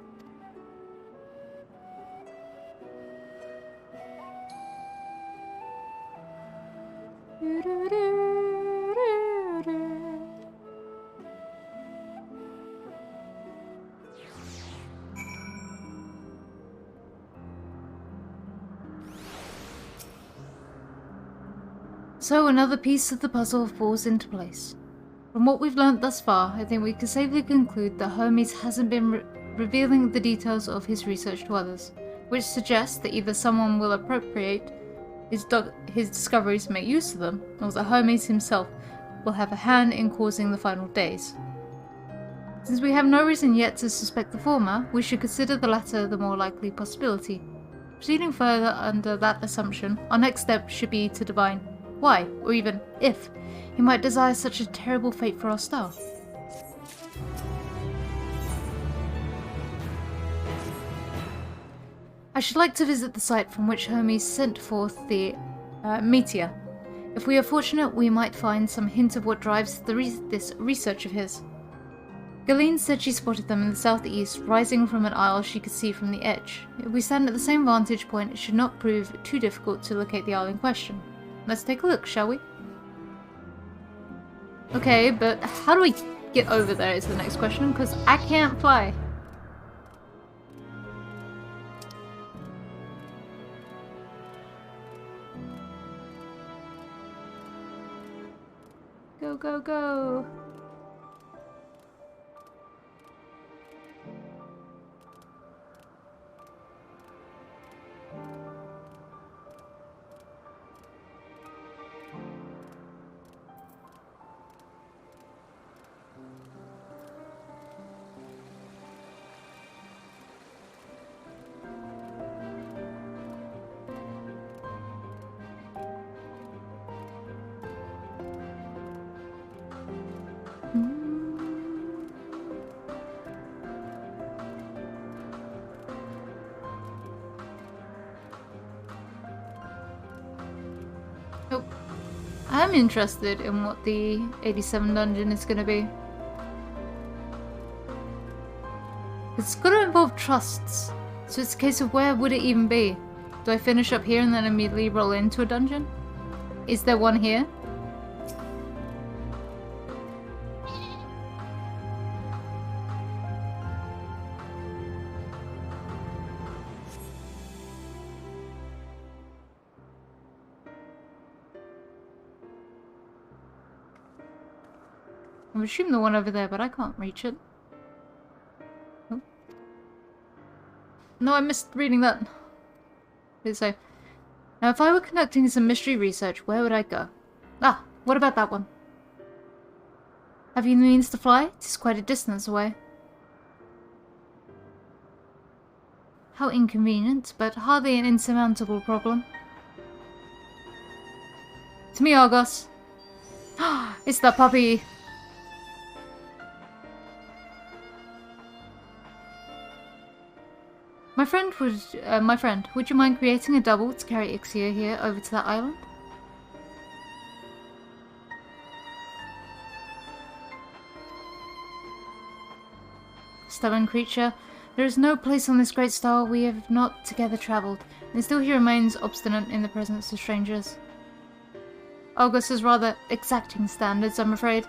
So another piece of the puzzle falls into place. From what we've learnt thus far, I think we can safely conclude that Hermes hasn't been revealing the details of his research to others, which suggests that either someone will appropriate his discoveries to make use of them, or that Hermes himself will have a hand in causing the final days. Since we have no reason yet to suspect the former, we should consider the latter the more likely possibility. Proceeding further under that assumption, our next step should be to divine why, or even if, he might desire such a terrible fate for our star. I should like to visit the site from which Hermes sent forth the meteor. If we are fortunate, we might find some hint of what drives this research of his. Galeen said she spotted them in the southeast, rising from an isle she could see from the edge. If we stand at the same vantage point, it should not prove too difficult to locate the isle in question. Let's take a look, shall we? Okay, but how do we get over there is the next question, because I can't fly. Go, go, go! I'm interested in what the 87 dungeon is going to be. It's going to involve trusts, so it's a case of where would it even be? Do I finish up here and then immediately roll into a dungeon? Is there one here? I assume the one over there, but I can't reach it. Oh. No, I missed reading that. So, now if I were conducting some mystery research, where would I go? Ah, what about that one? Have you the means to fly? It is quite a distance away. How inconvenient, but hardly an insurmountable problem. To me, Argos. It's that puppy. My friend, would you mind creating a double to carry Ixia here over to that island? Stubborn creature, there is no place on this great star we have not together travelled, and still he remains obstinate in the presence of strangers. Argos has rather exacting standards, I'm afraid.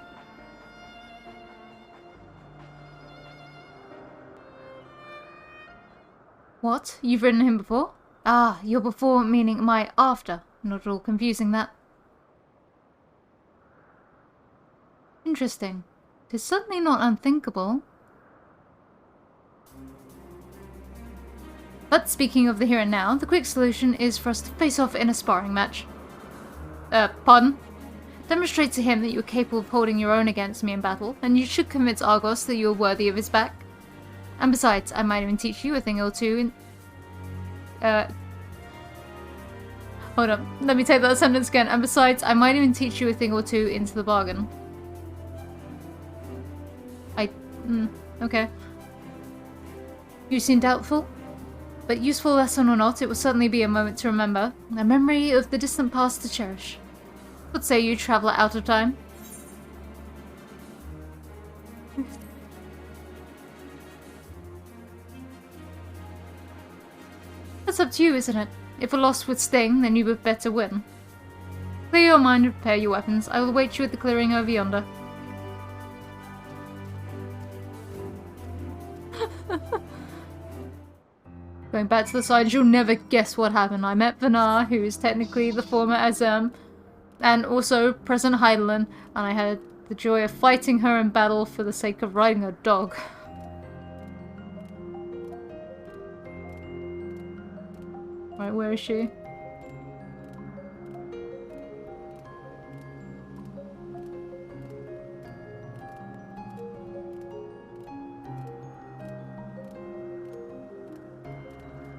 What? You've ridden him before? Ah, your before meaning my after. Not at all confusing that. Interesting. It is certainly not unthinkable. But speaking of the here and now, the quick solution is for us to face off in a sparring match. Pardon? Demonstrate to him that you are capable of holding your own against me in battle, and you should convince Argos that you are worthy of his back. And besides, I might even teach you a thing or two in... Hold on, let me take that sentence again. And besides, I might even teach you a thing or two into the bargain. Okay. You seem doubtful? But useful lesson or not, it will certainly be a moment to remember. A memory of the distant past to cherish. What say you, traveller out of time? That's up to you, isn't it? If a loss would sting, then you would better win. Clear your mind and prepare your weapons. I will await you at the clearing over yonder. Going back to the side, you'll never guess what happened. I met Vanar, who is technically the former Azem, and also present Heidelin, and I had the joy of fighting her in battle for the sake of riding a dog. Right, where is she?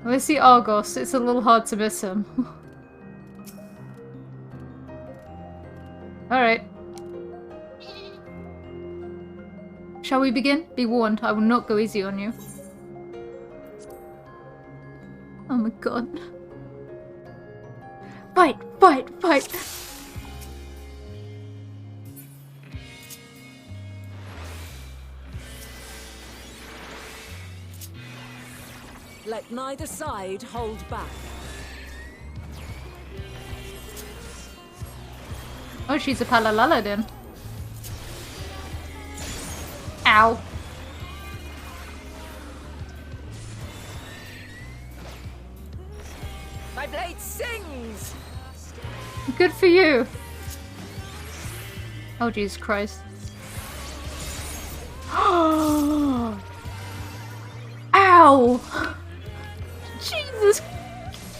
Well, I see Argos. It's a little hard to miss him. Alright. Shall we begin? Be warned, I will not go easy on you. Oh my god. Fight! Fight! Fight! Let neither side hold back. Oh, she's a Palalala then. Ow. My blade sings! Good for you. Oh, Jesus Christ. Ow! Jesus!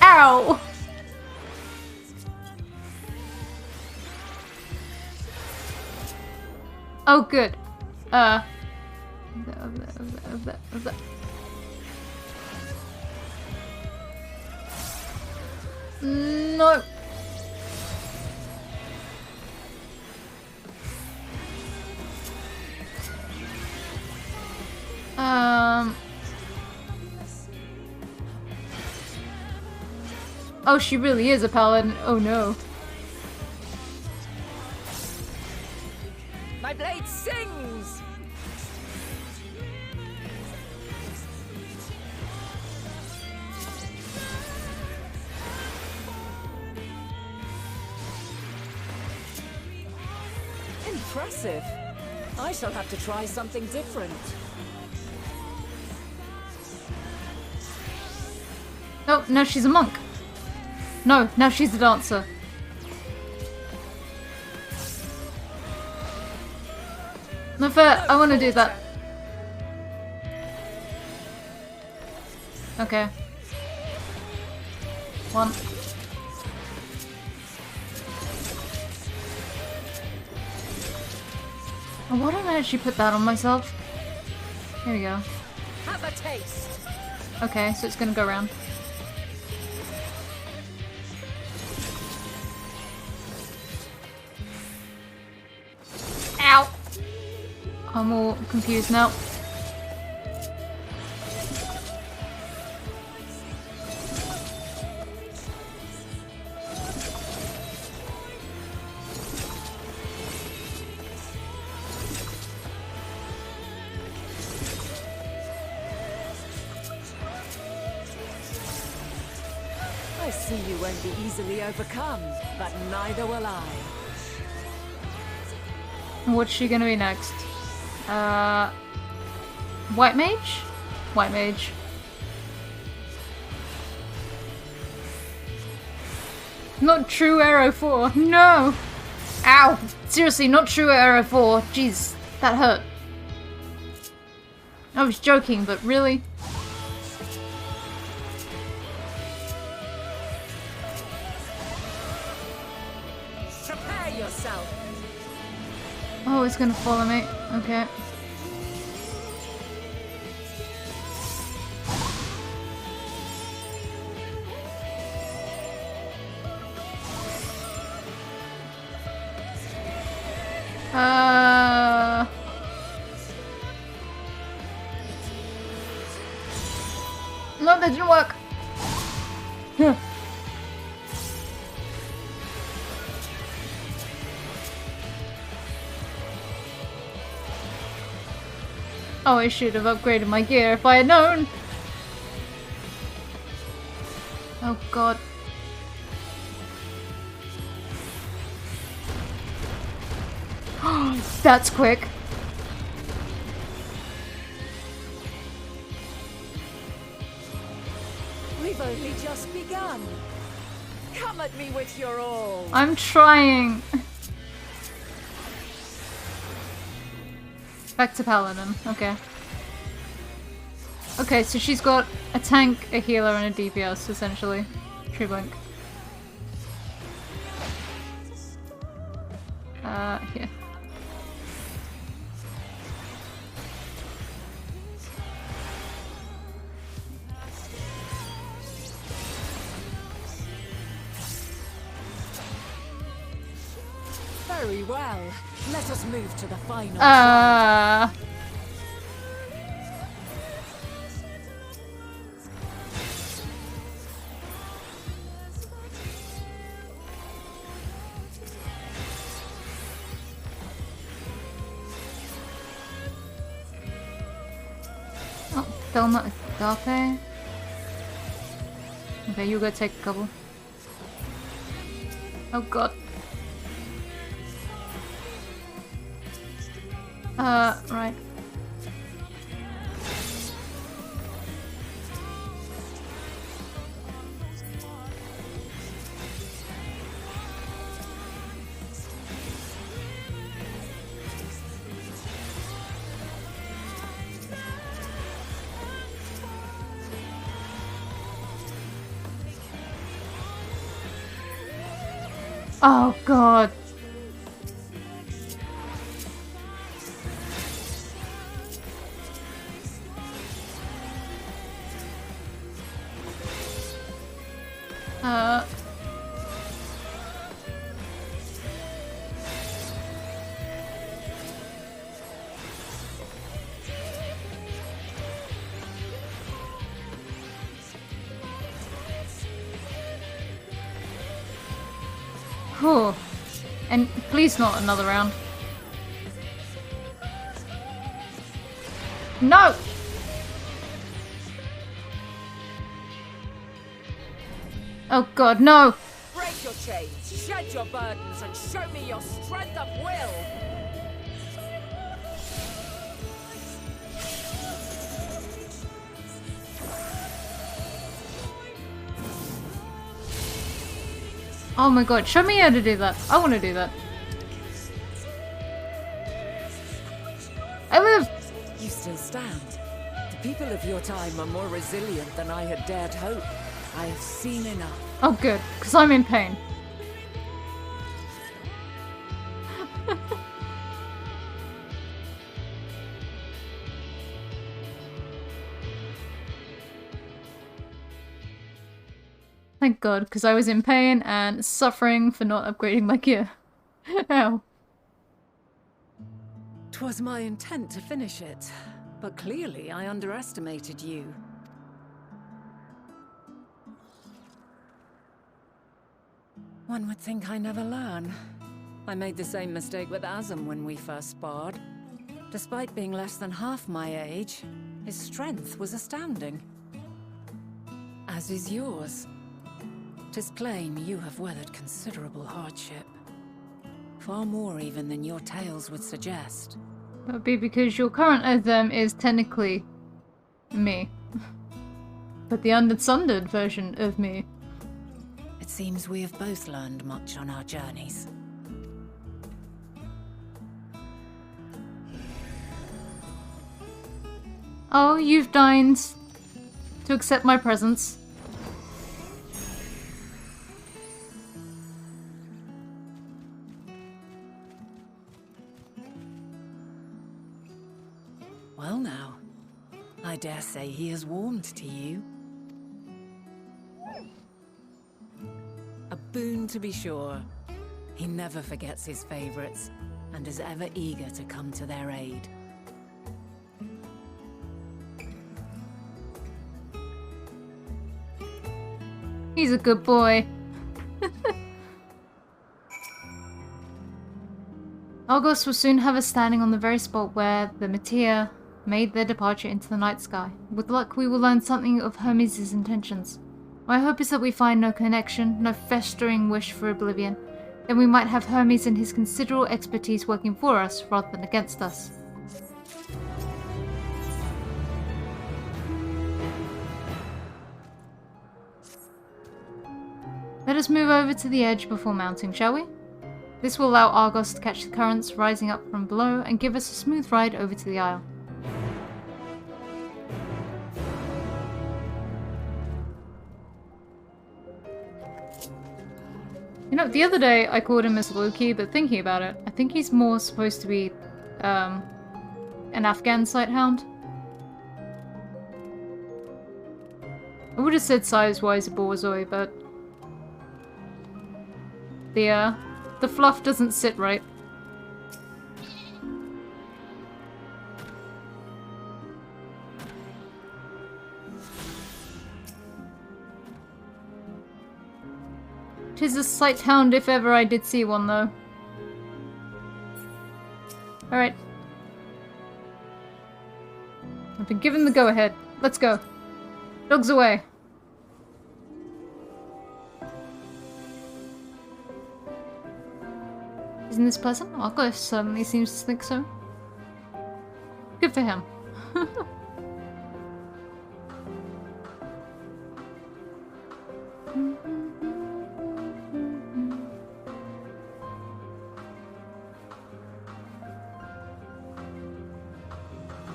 Ow! Oh, good. No. Oh, she really is a paladin. Oh no. My blade sings! Impressive. I shall have to try something different. Oh, now she's a monk. No, now she's a dancer. No fair, I want to do that. Okay. One. Oh, why don't I actually put that on myself? Here we go. Have a taste. Okay, so it's gonna go around. Ow! I'm all confused now. I see you won't be easily overcome, but neither will I. What's she gonna be next? White mage? White mage. Not true arrow 4. No! Ow! Seriously, not true arrow 4. Jeez, that hurt. I was joking, but really? Prepare yourself. Oh, it's gonna follow me. Okay. No, that didn't work. Yeah. Oh, I should have upgraded my gear if I had known. Oh god. That's quick. We've only just begun. Come at me with your all. I'm trying. Back to Paladin. Okay. Okay, so she's got a tank, a healer, and a DPS, essentially. True Blink. Here. Very well. Let us move to the final trial. Oh, Thelma Agape. Okay, you go take a couple. Oh god. Right. Oh god. Whew. And please not another round. No! Oh god, no! Break your chains, shed your burdens, and show me your strength of will! Oh my god, show me how to do that. I want to do that. I live! You still stand. The people of your time are more resilient than I had dared hope. I have seen enough. Oh good, because I'm in pain. Thank god, because I was in pain and suffering for not upgrading my gear. Ow. 'Twas my intent to finish it, but clearly I underestimated you. One would think I never learn. I made the same mistake with Azam when we first sparred. Despite being less than half my age, his strength was astounding. As is yours. 'Tis plain you have weathered considerable hardship. Far more even than your tales would suggest. That would be because your current Azam is technically me. But the undersundered version of me. It seems we have both learned much on our journeys. Oh, you've deigned to accept my presence. Well now, I dare say he has warmed to you. A boon to be sure. He never forgets his favorites, and is ever eager to come to their aid. He's a good boy. Argos will soon have us standing on the very spot where the Meteor made their departure into the night sky. With luck, we will learn something of Hermes' intentions. My hope is that we find no connection, no festering wish for oblivion. Then we might have Hermes and his considerable expertise working for us rather than against us. Let us move over to the edge before mounting, shall we? This will allow Argos to catch the currents rising up from below and give us a smooth ride over to the Isle. You know, the other day I called him as Loki, but thinking about it, I think he's more supposed to be an Afghan sighthound. I would have said size-wise a Borzoi, but the fluff doesn't sit right. Tis a sighthound if ever I did see one, though. Alright. I've been given the go-ahead. Let's go. Dogs away. Isn't this pleasant? Argos certainly seems to think so. Good for him.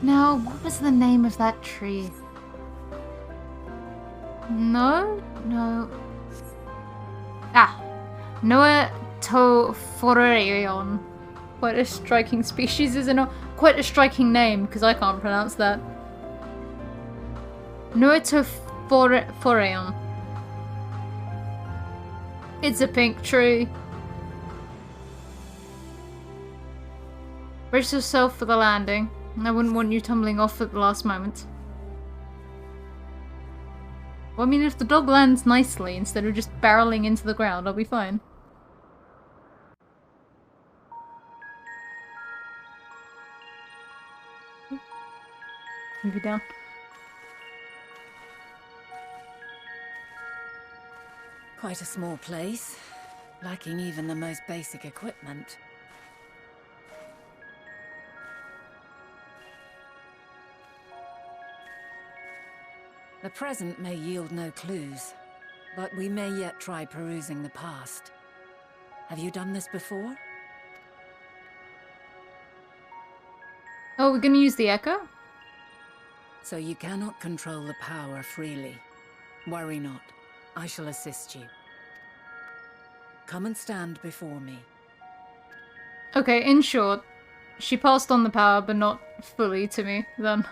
Now, what was the name of that tree? No? Ah! Noetophorion. Quite a striking species, isn't it? Quite a striking name, because I can't pronounce that. Noetophorion. It's a pink tree. Brace yourself for the landing. I wouldn't want you tumbling off at the last moment. Well, I mean, if the dog lands nicely instead of just barreling into the ground, I'll be fine. Move you down. Quite a small place, lacking even the most basic equipment. The present may yield no clues, but we may yet try perusing the past. Have you done this before? Oh, we're gonna use the echo? So you cannot control the power freely. Worry not. I shall assist you. Come and stand before me. Okay, in short, she passed on the power, but not fully to me, then.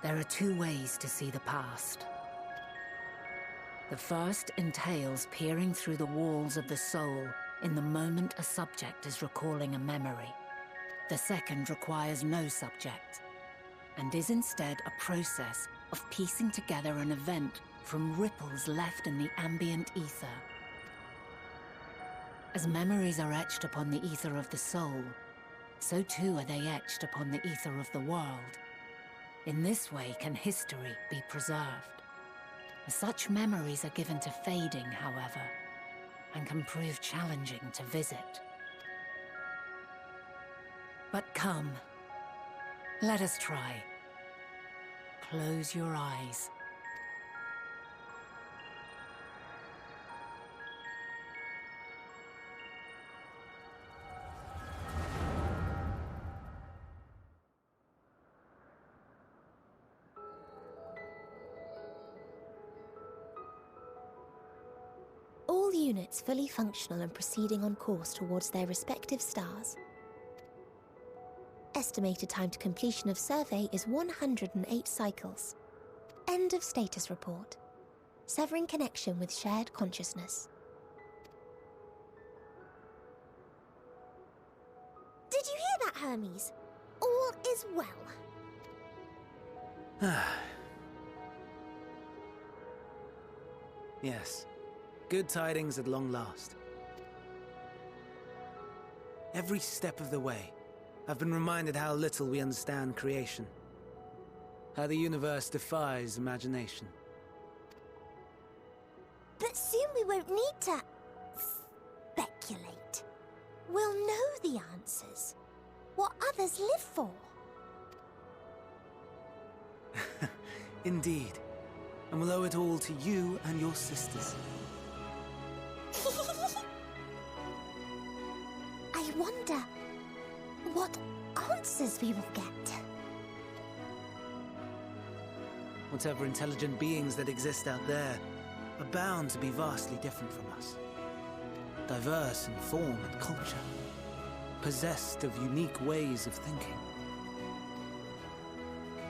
There are two ways to see the past. The first entails peering through the walls of the soul in the moment a subject is recalling a memory. The second requires no subject, and is instead a process of piecing together an event from ripples left in the ambient ether. As memories are etched upon the ether of the soul, so too are they etched upon the ether of the world. In this way can history be preserved. Such memories are given to fading, however, and can prove challenging to visit. But come, let us try. Close your eyes. All units fully functional and proceeding on course towards their respective stars. Estimated time to completion of survey is 108 cycles. End of status report. Severing connection with shared consciousness. Did you hear that, Hermes? All is well. Yes. Good tidings at long last. Every step of the way, I've been reminded how little we understand creation. How the universe defies imagination. But soon we won't need to speculate. We'll know the answers. What others live for. Indeed. And we'll owe it all to you and your sisters. I wonder what answers we will get. Whatever intelligent beings that exist out there are bound to be vastly different from us. Diverse in form and culture. Possessed of unique ways of thinking.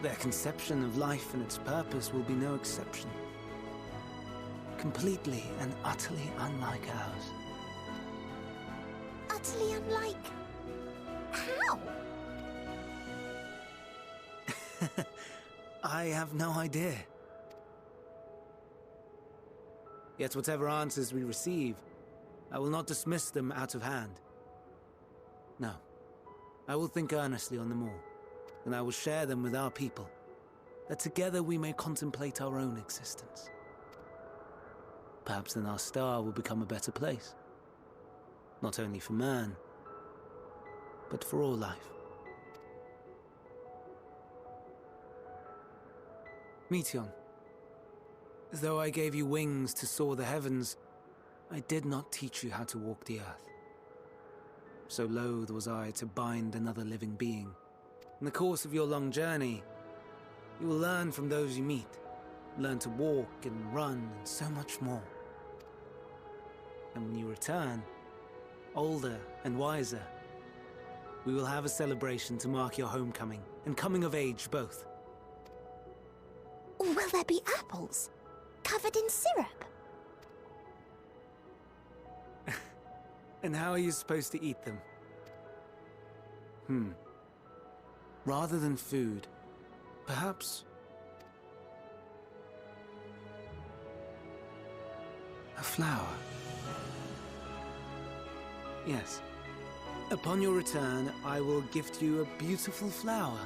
Their conception of life and its purpose will be no exception. Completely and utterly unlike ours. Utterly unlike... how? I have no idea. Yet whatever answers we receive, I will not dismiss them out of hand. No. I will think earnestly on them all, and I will share them with our people, that together we may contemplate our own existence. Perhaps then our star will become a better place. Not only for man, but for all life. Meteon, though I gave you wings to soar the heavens, I did not teach you how to walk the earth. So loath was I to bind another living being. In the course of your long journey, you will learn from those you meet. Learn to walk and run and so much more. And when you return, older and wiser, we will have a celebration to mark your homecoming and coming of age both. Will there be apples? Covered in syrup? And how are you supposed to eat them? Rather than food, perhaps... a flower. Yes. Upon your return, I will gift you a beautiful flower.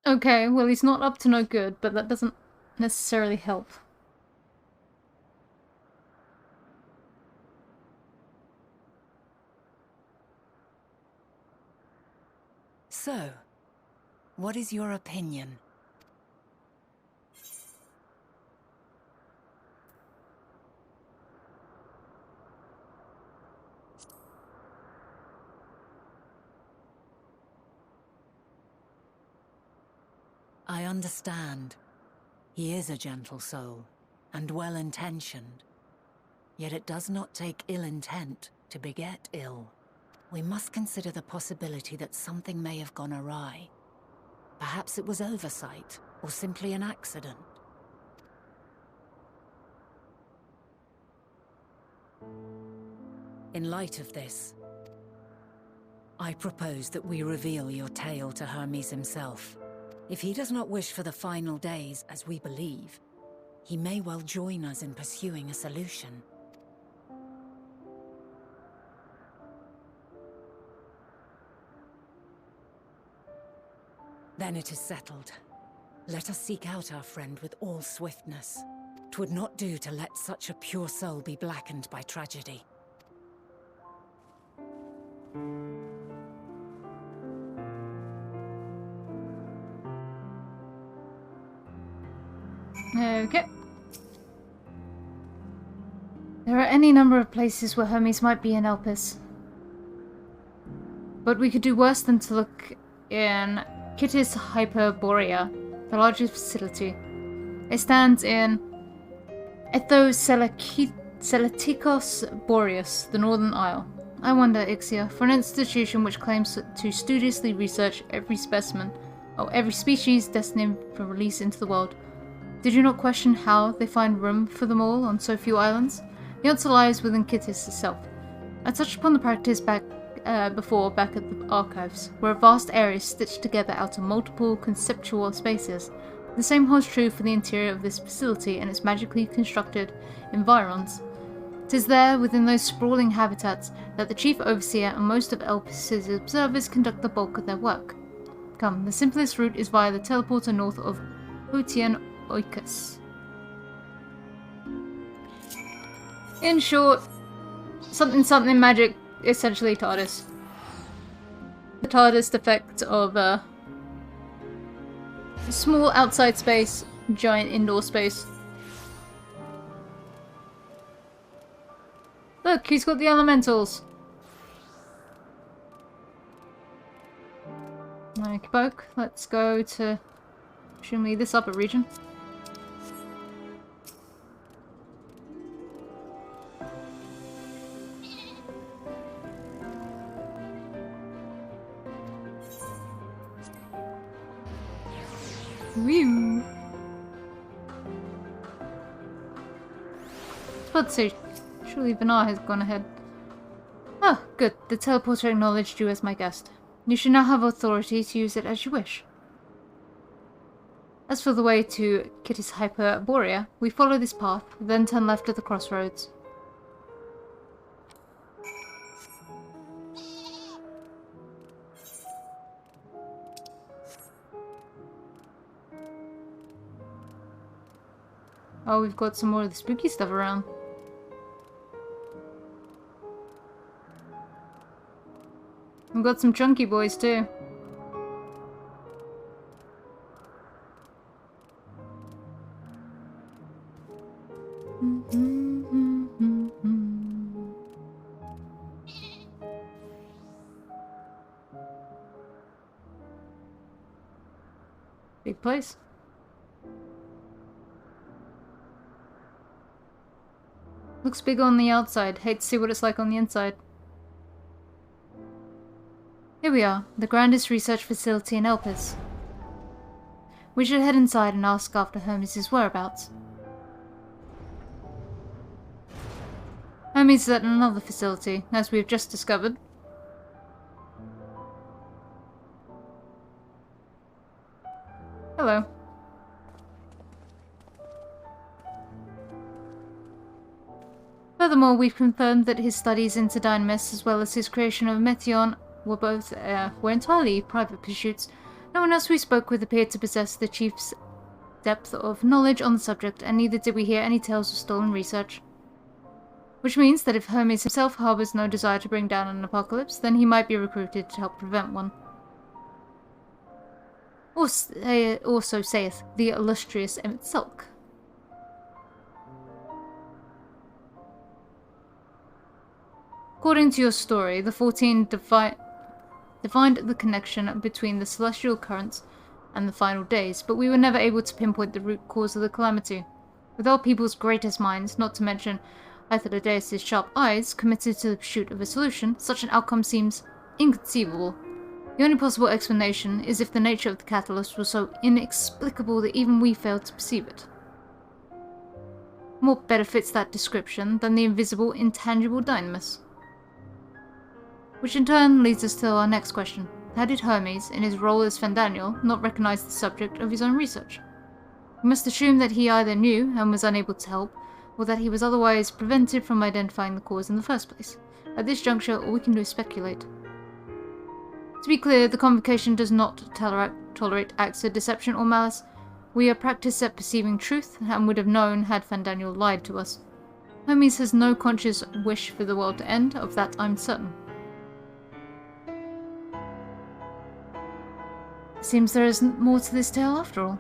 Okay, well he's not up to no good, but that doesn't necessarily help. So, what is your opinion? I understand. He is a gentle soul, and well-intentioned. Yet it does not take ill intent to beget ill. We must consider the possibility that something may have gone awry. Perhaps it was oversight, or simply an accident. In light of this, I propose that we reveal your tale to Hermes himself. If he does not wish for the final days, as we believe, he may well join us in pursuing a solution. Then it is settled. Let us seek out our friend with all swiftness. 'Twould not do to let such a pure soul be blackened by tragedy. Okay. There are any number of places where Hermes might be in Elpis. But we could do worse than to look in Kittis Hyperborea, the largest facility. It stands in Ethoseletikos Boreas, the Northern Isle. I wonder, Ixia, for an institution which claims to studiously research every specimen, or every species destined for release into the world, did you not question how they find room for them all on so few islands? The answer lies within Kittis itself. I touched upon the practice back at the archives, where a vast area is stitched together out of multiple conceptual spaces. The same holds true for the interior of this facility and its magically constructed environs. It is there, within those sprawling habitats, that the Chief Overseer and most of Elpis's observers conduct the bulk of their work. Come, the simplest route is via the teleporter north of Otian Oikos. In short, something magic, essentially TARDIS. The TARDIS effect of small outside space, giant indoor space. Look, he's got the elementals. Okay, poke. Let's go to, presumably, this upper region. Whew. I was about to say, surely Vinar has gone ahead. Oh, good. The teleporter acknowledged you as my guest. You should now have authority to use it as you wish. As for the way to Kittis Hyperborea, we follow this path, then turn left at the crossroads. Oh, we've got some more of the spooky stuff around. We've got some chunky boys too. Big place. Looks big on the outside. Hate to see what it's like on the inside. Here we are, the grandest research facility in Elpis. We should head inside and ask after Hermes' whereabouts. Hermes is at another facility, as we've just discovered. Hello. Furthermore, we've confirmed that his studies into Dynamis, as well as his creation of Meteon, were entirely private pursuits. No one else we spoke with appeared to possess the Chief's depth of knowledge on the subject, and neither did we hear any tales of stolen research. Which means that if Hermes himself harbours no desire to bring down an apocalypse, then he might be recruited to help prevent one. Also saith the illustrious Emmett Sulk. According to your story, the 14 divined the connection between the celestial currents and the final days, but we were never able to pinpoint the root cause of the calamity. With all people's greatest minds, not to mention Hythlodaeus' sharp eyes, committed to the pursuit of a solution, such an outcome seems inconceivable. The only possible explanation is if the nature of the catalyst was so inexplicable that even we failed to perceive it. What better fits that description than the invisible, intangible Dynamis? Which in turn leads us to our next question. How did Hermes, in his role as Fandaniel, not recognize the subject of his own research? We must assume that he either knew and was unable to help, or that he was otherwise prevented from identifying the cause in the first place. At this juncture, all we can do is speculate. To be clear, the Convocation does not tolerate acts of deception or malice. We are practiced at perceiving truth, and would have known had Fandaniel lied to us. Hermes has no conscious wish for the world to end, of that I'm certain. Seems there isn't more to this tale after all.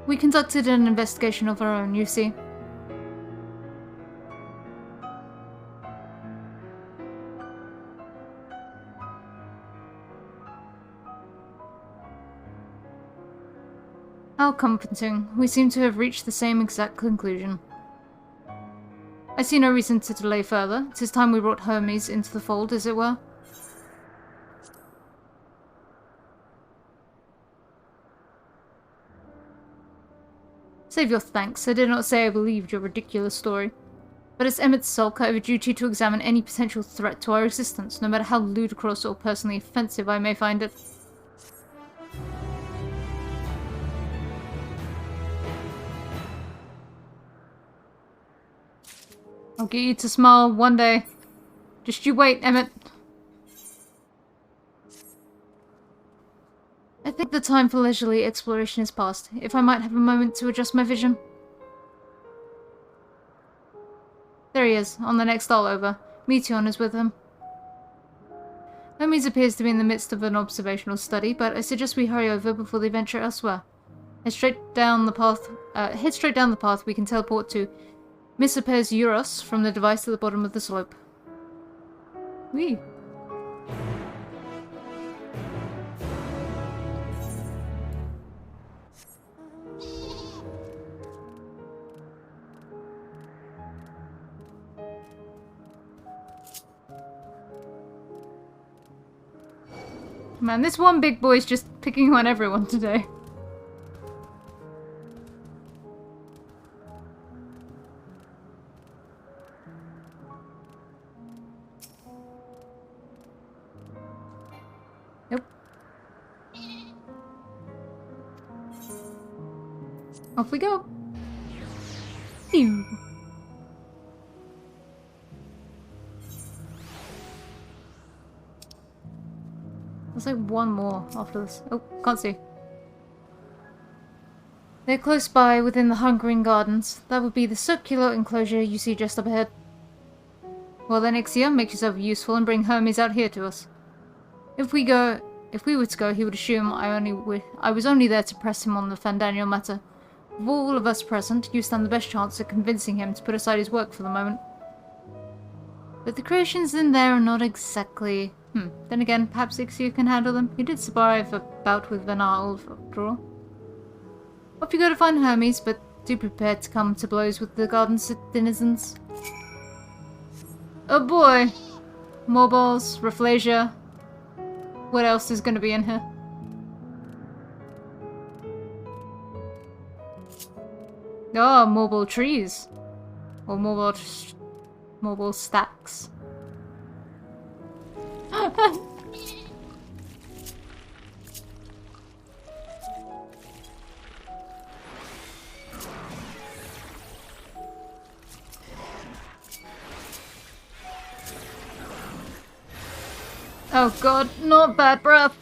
We conducted an investigation of our own, you see. How comforting. We seem to have reached the same exact conclusion. I see no reason to delay further. It is time we brought Hermes into the fold, as it were. Save your thanks. I did not say I believed your ridiculous story. But as Emmett's Sulk, I have a duty to examine any potential threat to our existence, no matter how ludicrous or personally offensive I may find it. I'll get you to smile one day. Just you wait, Emmett. I think the time for leisurely exploration is past. If I might have a moment to adjust my vision. There he is, on the next stall over. Meteon is with him. Hermes appears to be in the midst of an observational study, but I suggest we hurry over before they venture elsewhere. Head straight down the path we can teleport to Misapes Euros from the device at the bottom of the slope. Whee! Man, this one big boy's just picking on everyone today. Nope. Off we go. Phew. There's like one more after this. Oh, can't see. They're close by within the Hungering Gardens. That would be the circular enclosure you see just up ahead. Well then, Ixia, make yourself useful and bring Hermes out here to us. If we were to go, he would assume I was only there to press him on the Fandaniel matter. Of all of us present, you stand the best chance of convincing him to put aside his work for the moment. But the creations in there are not exactly... Then again, perhaps Ixia can handle them. He did survive a bout with Venal, after all. Off you go to find Hermes, but do prepare to come to blows with the garden's denizens. Oh boy! More balls, Rafflesia. What else is going to be in here? Oh, mobile trees. Or mobile stacks. Oh god, not bad breath.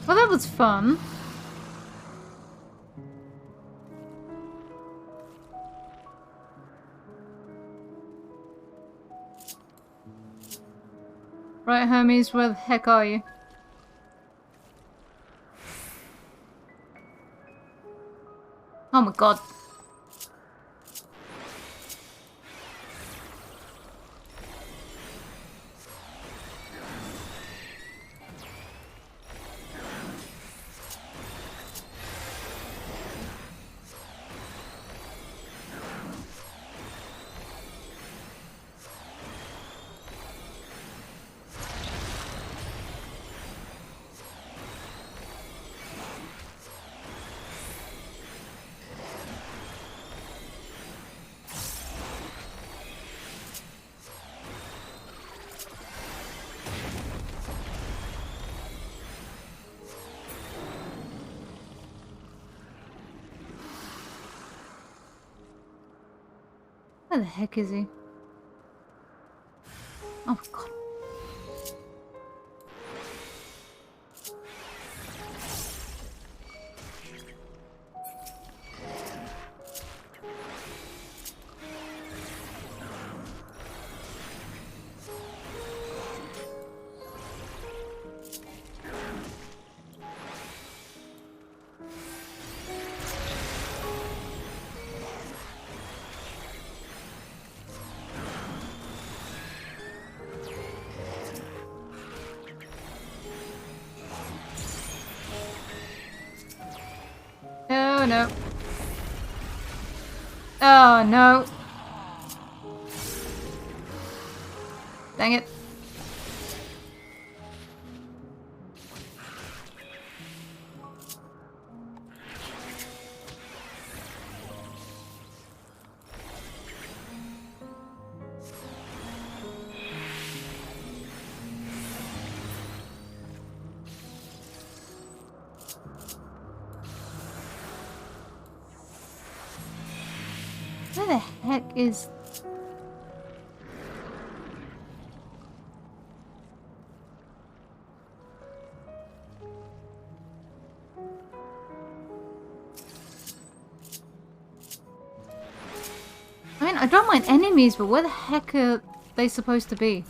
Well, that was fun. Right, Hermes, where the heck are you? Oh my god. Where the heck is he? Oh god. Oh no. Oh no. Dang it. Where the heck is... I mean, I don't mind enemies, but where the heck are they supposed to be?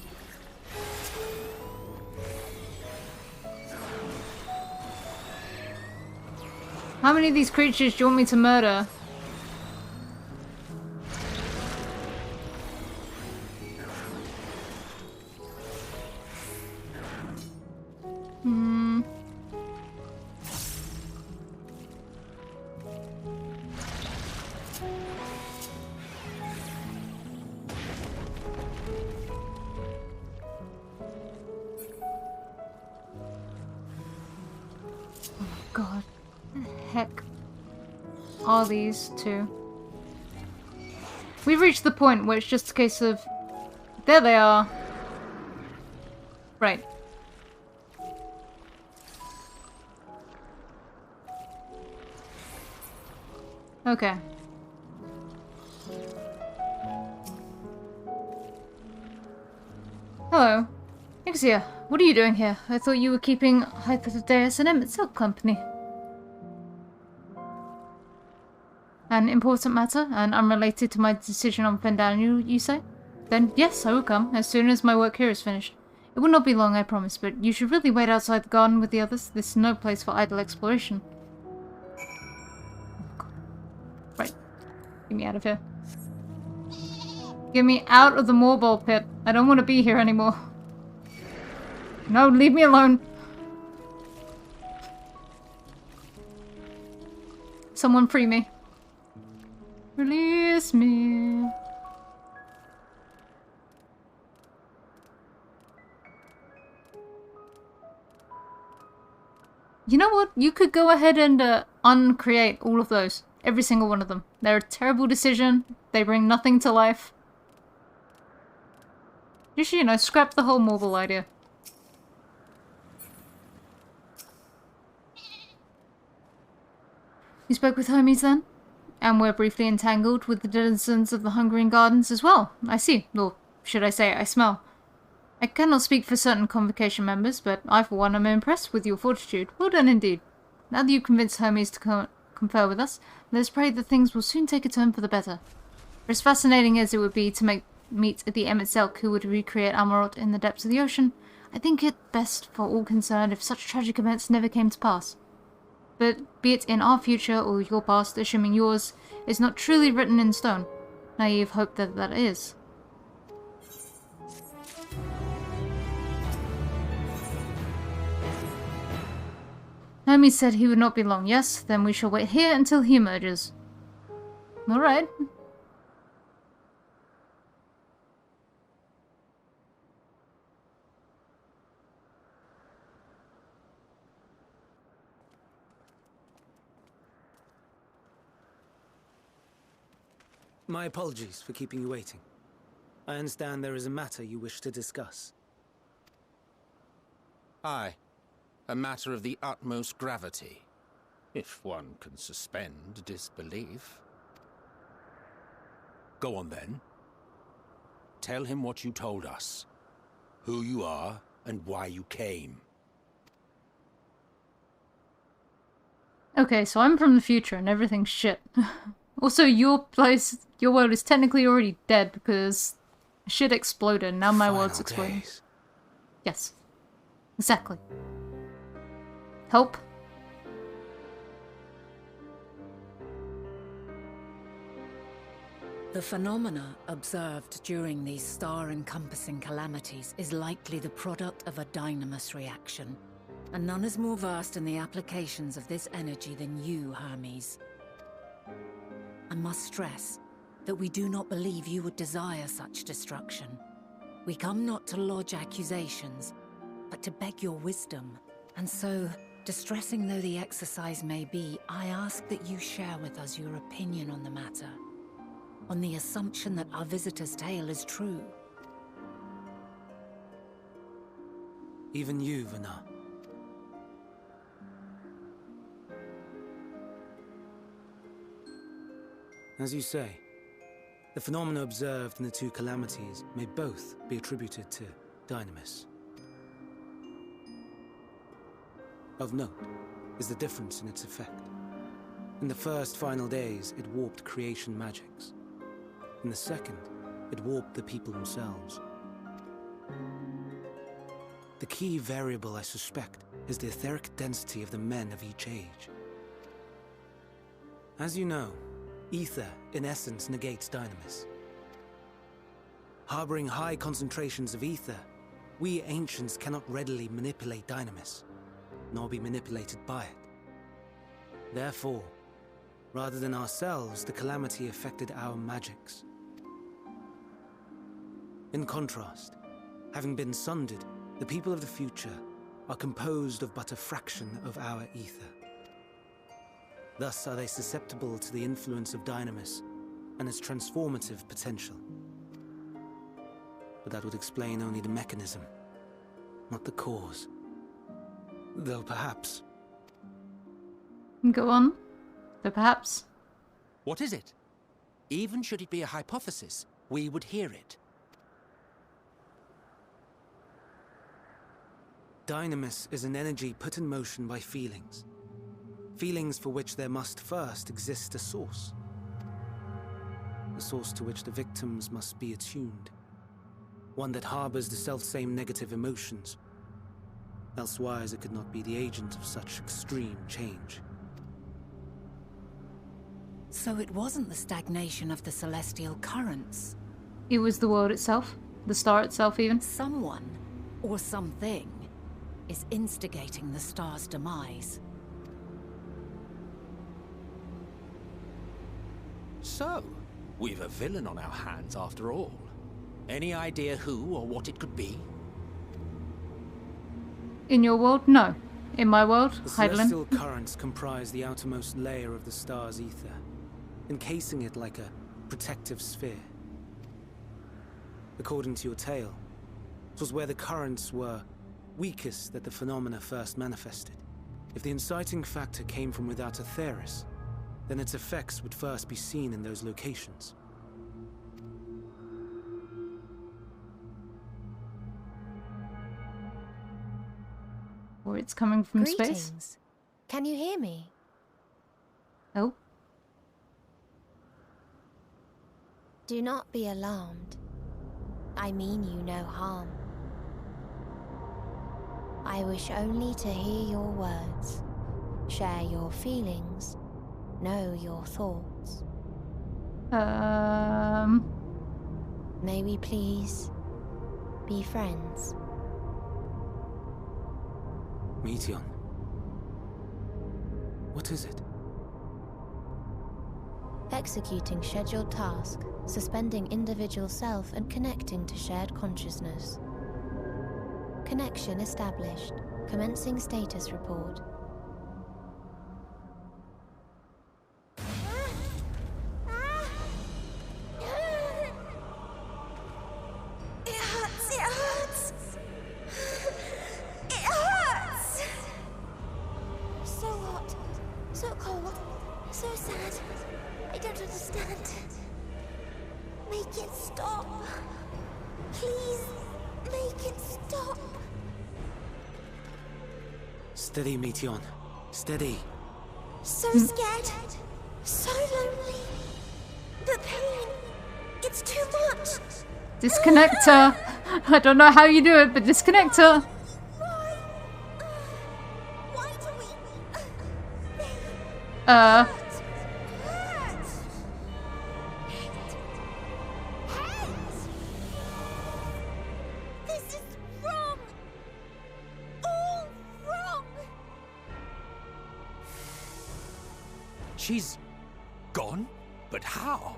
How many of these creatures do you want me to murder? God, where the heck are these two? We've reached the point where it's just a case of... There they are. Right. Okay. Hello. Ixia, what are you doing here? I thought you were keeping Hypothedeus and Emitzel company. An important matter, and unrelated to my decision on Fendaniel, you say? Then yes, I will come, as soon as my work here is finished. It will not be long, I promise, but you should really wait outside the garden with the others. This is no place for idle exploration. Right. Get me out of here. Get me out of the Moorball pit. I don't want to be here anymore. No, leave me alone. Someone free me. Release me. You know what? You could go ahead and uncreate all of those. Every single one of them. They're a terrible decision. They bring nothing to life. You should, you know, scrap the whole Moorball idea. You spoke with Hermes then? And were briefly entangled with the denizens of the Hungarian Gardens as well. I see. Or should I say, I smell. I cannot speak for certain Convocation members, but I for one am impressed with your fortitude. Well done indeed. Now that you've convinced Hermes to confer with us, let us pray that things will soon take a turn for the better. For as fascinating as it would be to meet the Emitzelk who would recreate Amarot in the depths of the ocean, I think it best for all concerned if such tragic events never came to pass. But be it in our future or your past, assuming yours is not truly written in stone, naive hope that that is. Hermes said he would not be long, yes? Then we shall wait here until he emerges. Alright. My apologies for keeping you waiting. I understand there is a matter you wish to discuss. Aye. A matter of the utmost gravity, if one can suspend disbelief. Go on then. Tell him what you told us. Who you are, and why you came. Okay, so I'm from the future and everything's shit. Also, your world is technically already dead because shit exploded. Now my world's exploding. Days. Yes. Exactly. Help? The phenomena observed during these star-encompassing calamities is likely the product of a dynamis reaction, and none is more versed in the applications of this energy than you, Hermes. and must stress that we do not believe you would desire such destruction. We come not to lodge accusations, but to beg your wisdom. And so, distressing though the exercise may be, I ask that you share with us your opinion on the matter, on the assumption that our visitor's tale is true. Even you, Vana. As you say, the phenomena observed in the two calamities may both be attributed to Dynamis. Of note is the difference in its effect. In the first final days, it warped creation magics. In the second, it warped the people themselves. The key variable, I suspect, is the etheric density of the men of each age. As you know, ether, in essence, negates Dynamis. Harboring high concentrations of ether, we ancients cannot readily manipulate Dynamis, nor be manipulated by it. Therefore, rather than ourselves, the calamity affected our magics. In contrast, having been sundered, the people of the future are composed of but a fraction of our ether. Thus are they susceptible to the influence of Dynamis and its transformative potential. But that would explain only the mechanism, not the cause. Though perhaps... Go on. So perhaps. What is it? Even should it be a hypothesis, we would hear it. Dynamis is an energy put in motion by feelings. Feelings for which there must first exist a source. A source to which the victims must be attuned. One that harbors the selfsame negative emotions. Elsewise it could not be the agent of such extreme change. So it wasn't the stagnation of the celestial currents. It was the world itself. The star itself, even. Someone, or something, is instigating the star's demise. So, we've a villain on our hands after all. Any idea who or what it could be? In your world? No. In my world? The Heidelin? celestial currents comprise the outermost layer of the star's ether, encasing it like a protective sphere. According to your tale, it was where the currents were weakest that the phenomena first manifested. If the inciting factor came from without a Theris, then its effects would first be seen in those locations. Or it's coming from space? Greetings. Can you hear me? Oh. Do not be alarmed. I mean you no harm. I wish only to hear your words, share your feelings, know your thoughts. May we please be friends? Meteon. What is it? Executing scheduled task, suspending individual self and connecting to shared consciousness. Connection established. Commencing status report. It hurts, it hurts! It hurts! So hot, so cold, so sad. I don't understand. Make it stop. Please, make it stop. Steady, Meteon. Steady. So scared, so lonely. The pain, it's too much. Disconnect her. I don't know how you do it, but disconnect her. Why do we... Uh. Hurt. This is wrong. All wrong. She's gone? But how?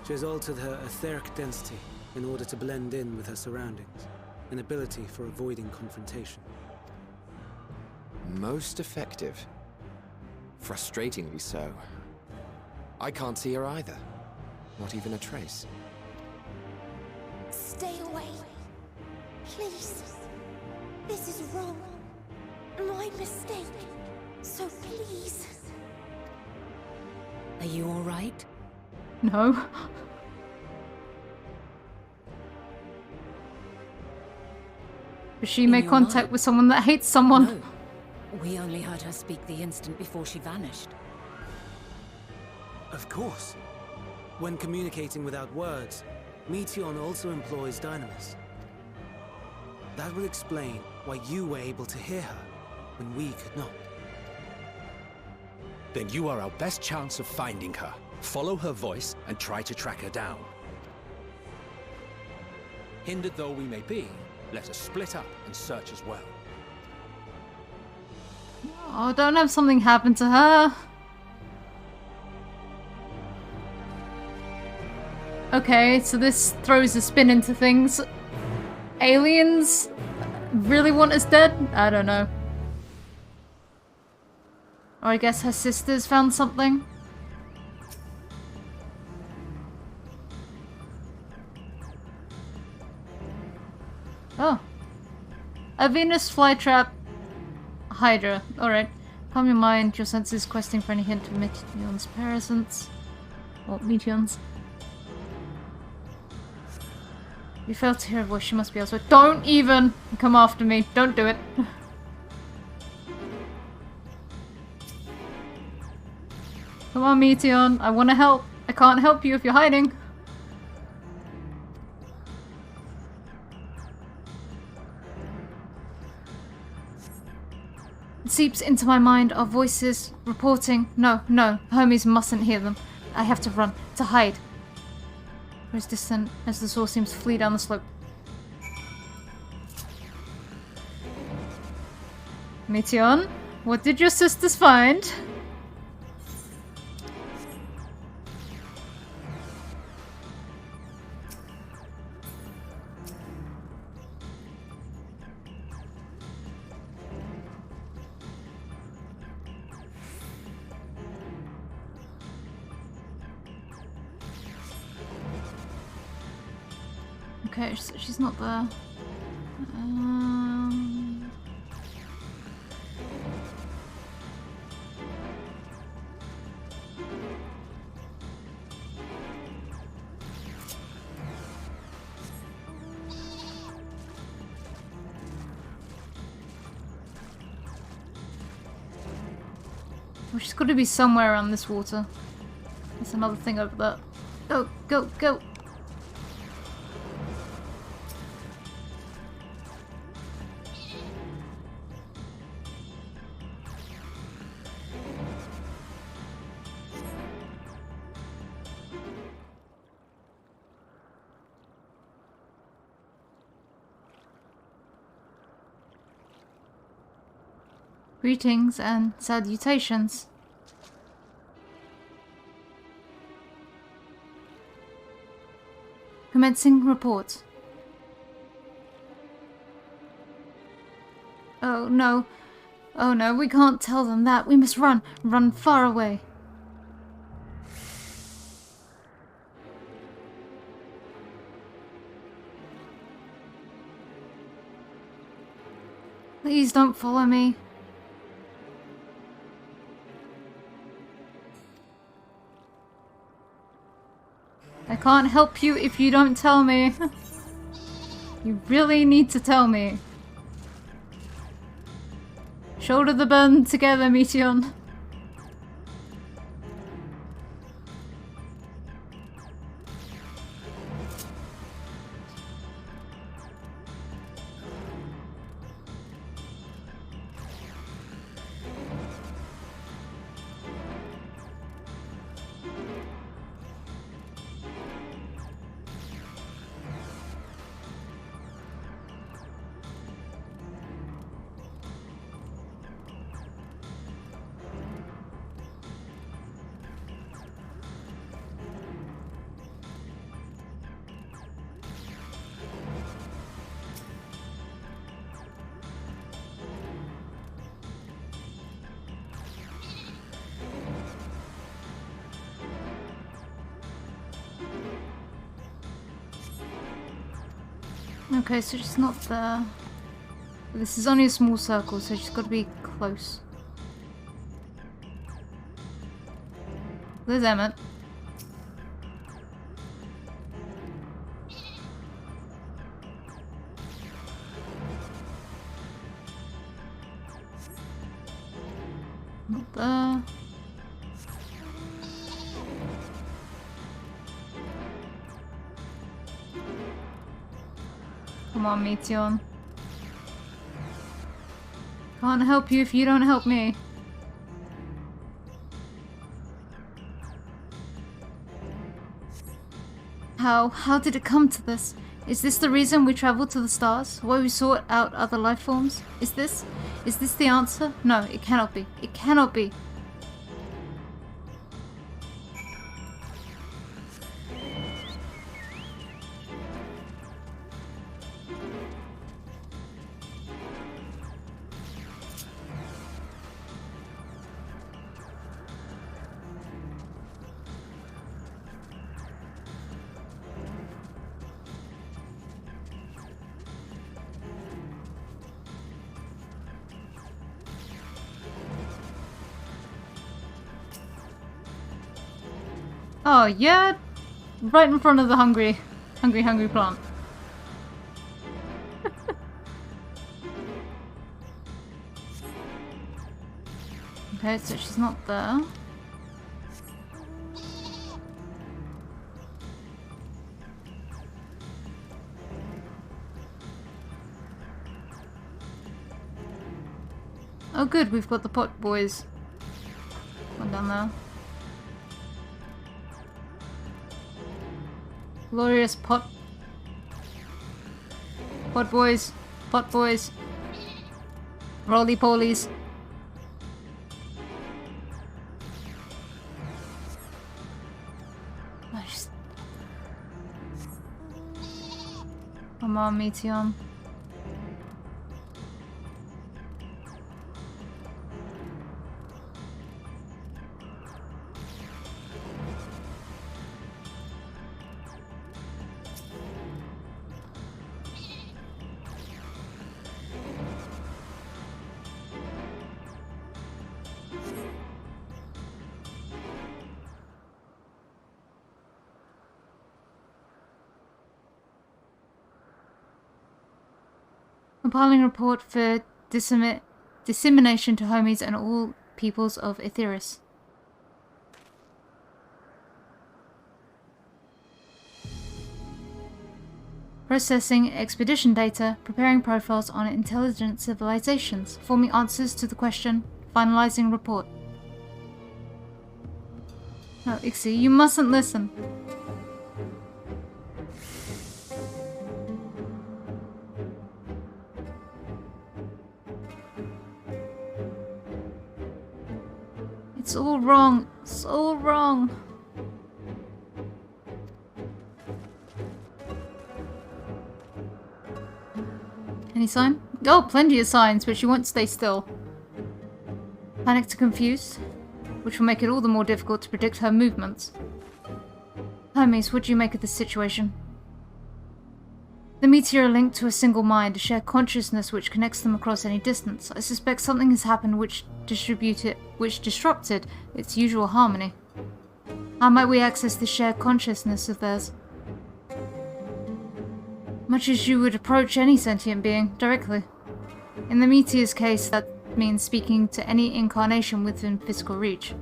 She has altered her etheric density in order to blend in with her surroundings, an ability for avoiding confrontation. Most effective. Frustratingly so. I can't see her either. Not even a trace. Stay away. Please. This is wrong. My mistake. So please. Are you all right? No. Does she In make your contact mind? with someone that hates someone? No. We only heard her speak the instant before she vanished. Of course. When communicating without words, Meteon also employs Dynamis. That will explain why you were able to hear her when we could not. Then you are our best chance of finding her. Follow her voice and try to track her down. Hindered though we may be, let us split up and search as well. Oh, don't have something happen to her. Okay, so this throws a spin into things. Aliens really want us dead? I don't know. Or I guess her sisters found something. Oh. A Venus flytrap Hydra. Alright. Calm your mind, your senses questing for any hint of Meteon's presence. Or Meteon's. You failed to hear a voice, she must be elsewhere. Don't even come after me. Don't do it. Come on, Meteon. I want to help. I can't help you if you're hiding. It seeps into my mind our voices reporting. No, no. Hermes mustn't hear them. I have to run. To hide. Or as distant as the source seems to flee down the slope. Meteon, what did your sisters find? Okay, she's not there. Well, she's got to be somewhere around this water. There's another thing over there. Go, go, go! Greetings and salutations. Commencing report. Oh no. Oh no, we can't tell them that. We must run. Run far away. Please don't follow me. I can't help you if you don't tell me. You really need to tell me. Shoulder the burden together, Meteon. Okay, so she's not there. This is only a small circle, so she's got to be close. There's Emmett. Not there. Come on, Meteon. Can't help you if you don't help me. How did it come to this? Is this the reason we traveled to the stars? Why we sought out other life forms? Is this the answer? No, it cannot be. It cannot be. Oh, yeah, right in front of the hungry plant. Okay, so she's not there. Oh good, we've got the pot boys. One down there. Glorious pot boys. Pot boys. Roly-polies. Nice. Come on, Meteon. Compiling report for dissemination to homies and all peoples of Etheris. Processing expedition data, preparing profiles on intelligent civilizations, forming answers to the question, finalizing report. No, Ixie, you mustn't listen. It's all wrong. It's all wrong. Any sign? Oh, plenty of signs, but she won't stay still. Panicked and confused, which will make it all the more difficult to predict her movements. Hermes, what do you make of this situation? The meteor are linked to a single mind, a shared consciousness which connects them across any distance. I suspect something has happened which disrupted its usual harmony. How might we access this shared consciousness of theirs? Much as you would approach any sentient being, directly. In the meteor's case, that means speaking to any incarnation within physical reach.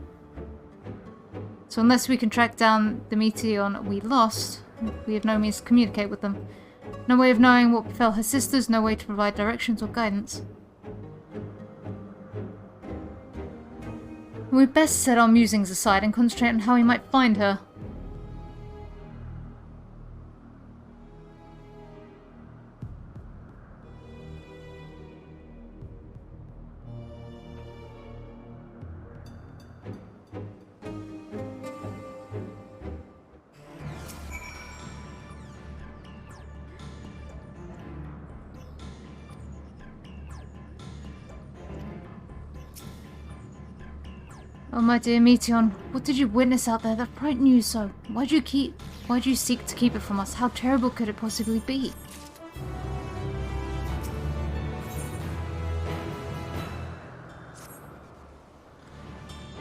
So unless we can track down the meteor we lost, we have no means to communicate with them. No way of knowing what befell her sisters, no way to provide directions or guidance. We'd best set our musings aside and concentrate on how we might find her. Oh my dear Meteon, what did you witness out there that frightened you so? Why'd you seek to keep it from us? How terrible could it possibly be?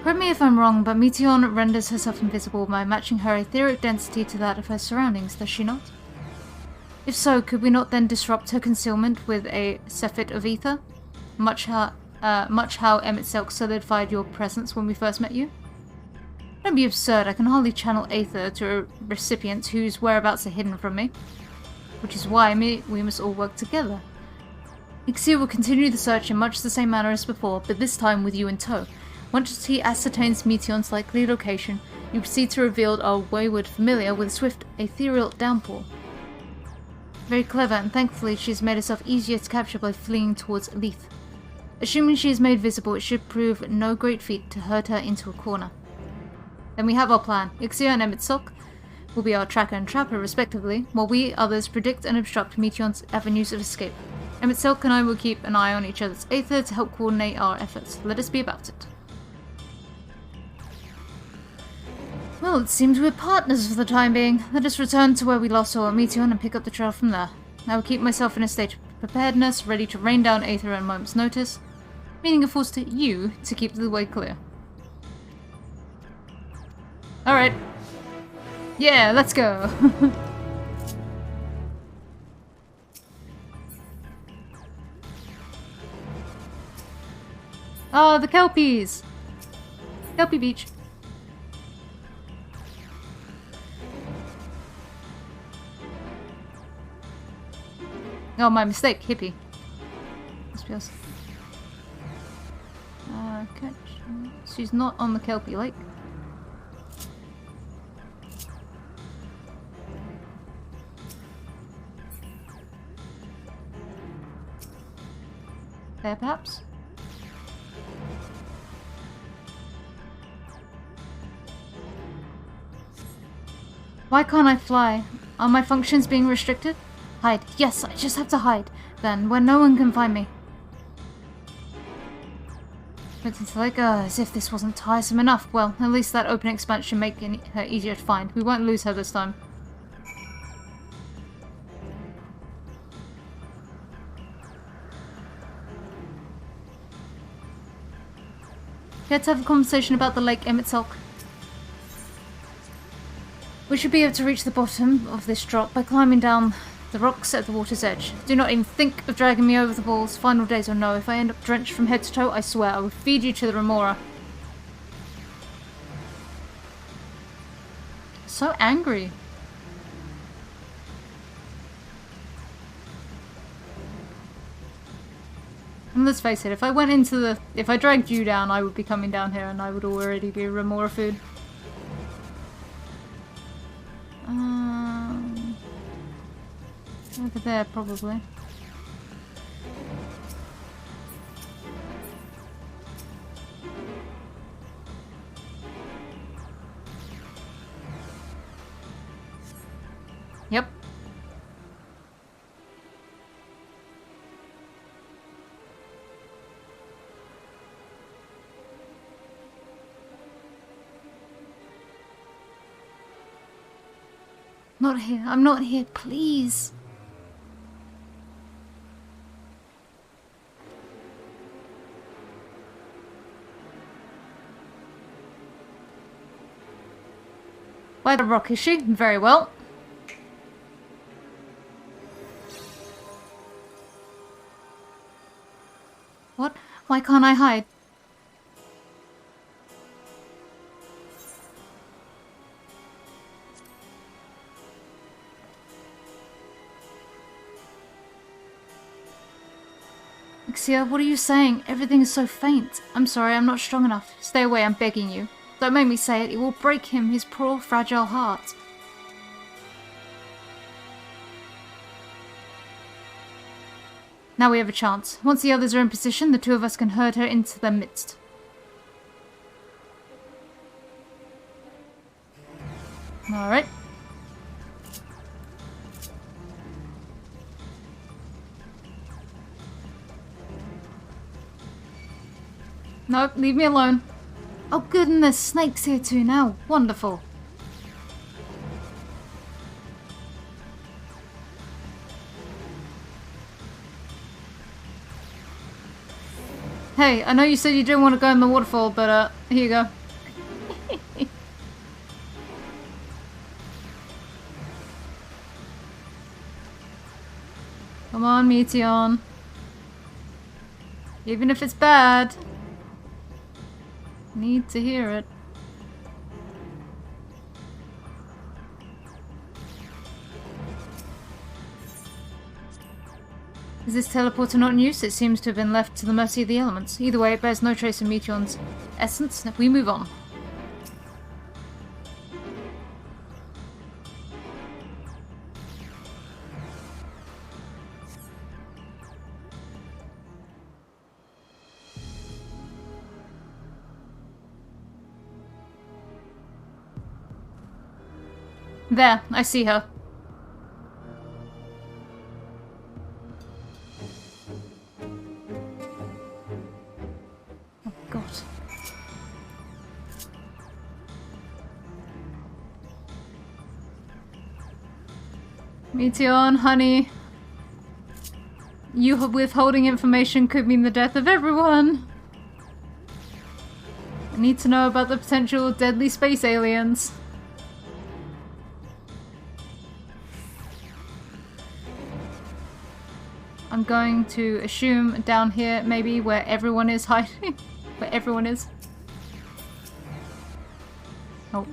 Correct me if I'm wrong, but Meteon renders herself invisible by matching her etheric density to that of her surroundings, does she not? If so, could we not then disrupt her concealment with a Sephit of ether? Much how Emmett Silk solidified your presence when we first met you? Don't be absurd, I can hardly channel ether to a recipient whose whereabouts are hidden from me. Which is why we must all work together. Ixia will continue the search in much the same manner as before, but this time with you in tow. Once he ascertains Meteon's likely location, you proceed to reveal our wayward familiar with a swift, ethereal downpour. Very clever, and thankfully she has made herself easier to capture by fleeing towards Leith. Assuming she is made visible, it should prove no great feat to herd her into a corner. Then we have our plan. Ixia and Emmett Silk will be our tracker and trapper respectively, while we others predict and obstruct Meteon's avenues of escape. Emmett Silk and I will keep an eye on each other's aether to help coordinate our efforts. Let us be about it. Well, it seems we're partners for the time being. Let us return to where we last saw Meteon and pick up the trail from there. I will keep myself in a state of preparedness, ready to rain down aether at a moment's notice, meaning a force to you to keep the way clear. Alright. Yeah, let's go. Oh, the Kelpies! Kelpie Beach. Oh, my mistake, hippie. Must be else. Okay. She's not on the Kelpie Lake. There, perhaps? Why can't I fly? Are my functions being restricted? Hide. Yes, I just have to hide. Then, where no one can find me. But it's like, as if this wasn't tiresome enough. Well, at least that open expansion make her easier to find. We won't lose her this time. Let's have a conversation about the lake Emmett Silk. We should be able to reach the bottom of this drop by climbing down the rocks at the water's edge. Do not even think of dragging me over the walls, final days or no. If I end up drenched from head to toe, I swear I will feed you to the remora. So angry. And let's face it, if I dragged you down, I would be coming down here and I would already be remora food. Over there, probably. Yep. Not here. I'm not here, please. By the rock, is she? Very well. What? Why can't I hide? Ixia, what are you saying? Everything is so faint. I'm sorry, I'm not strong enough. Stay away, I'm begging you. Don't make me say it. It will break him, his poor, fragile heart. Now we have a chance. Once the others are in position, the two of us can herd her into their midst. Alright. Nope, leave me alone. Oh goodness, snakes here too now. Wonderful. Hey, I know you said you didn't want to go in the waterfall, but here you go. Come on, Meteon. Even if it's bad. Need to hear it. Is this teleporter not in use? It seems to have been left to the mercy of the elements. Either way, it bears no trace of Meteon's essence. We move on. There, I see her. Oh, God. Meteon, honey. You withholding information could mean the death of everyone. I need to know about the potential deadly space aliens. I'm going to assume down here, maybe, where everyone is hiding. Where everyone is. Oh.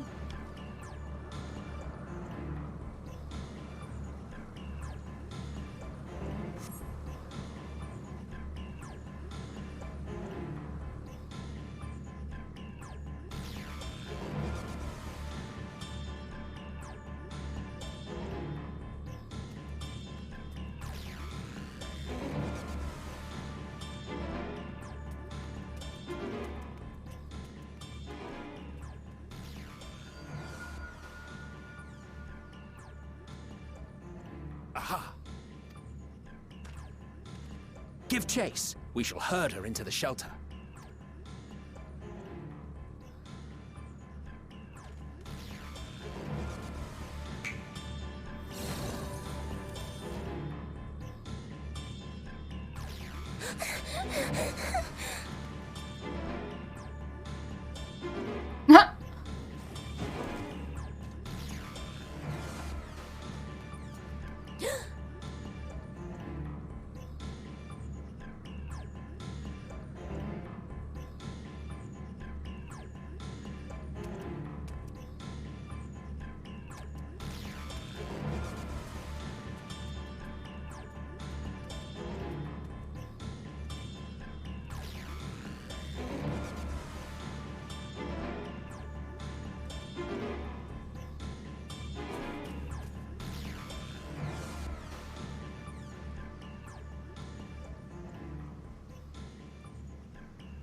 Aha! Give chase. We shall herd her into the shelter.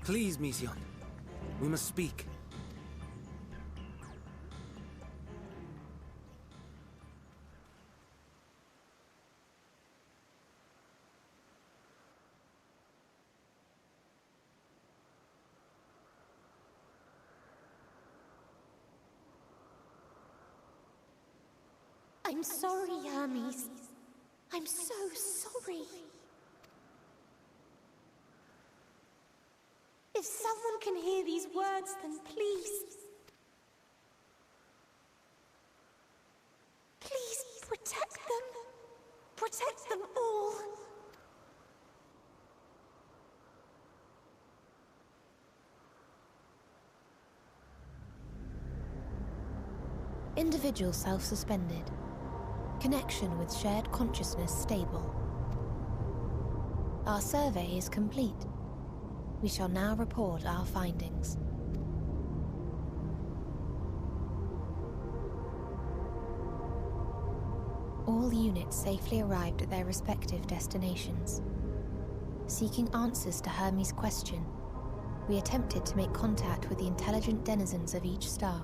Please, Meteon. We must speak. I'm sorry, Hermes. I'm so sorry. If someone can hear these words, then please... please protect them. Protect them all. Individual self-suspended. Connection with shared consciousness stable. Our survey is complete. We shall now report our findings. All units safely arrived at their respective destinations. Seeking answers to Hermes' question, we attempted to make contact with the intelligent denizens of each star.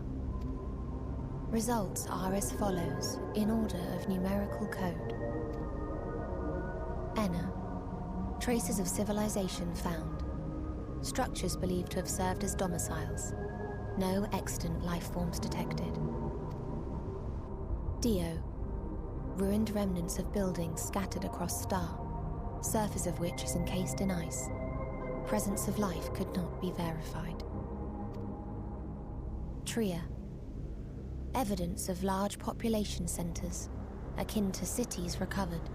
Results are as follows, in order of numerical code. Enna. Traces of civilization found. Structures believed to have served as domiciles. No extant life forms detected. Dio. Ruined remnants of buildings scattered across star, surface of which is encased in ice. presence of life could not be verified. Tria. Evidence of large population centers, akin to cities, recovered.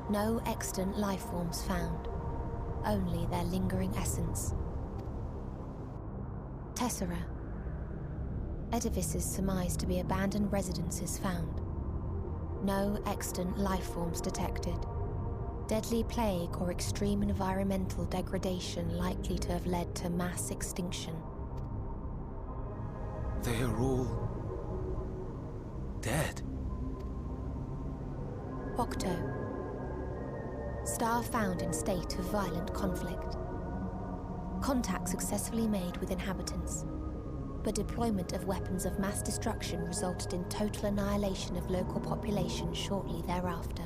No extant life forms found, only their lingering essence. Tessera. Edifices surmised to be abandoned residences found. No extant life forms detected. Deadly plague or extreme environmental degradation likely to have led to mass extinction. They are all dead. Octo. Star found in state of violent conflict. Contact successfully made with inhabitants, but deployment of weapons of mass destruction resulted in total annihilation of local population shortly thereafter.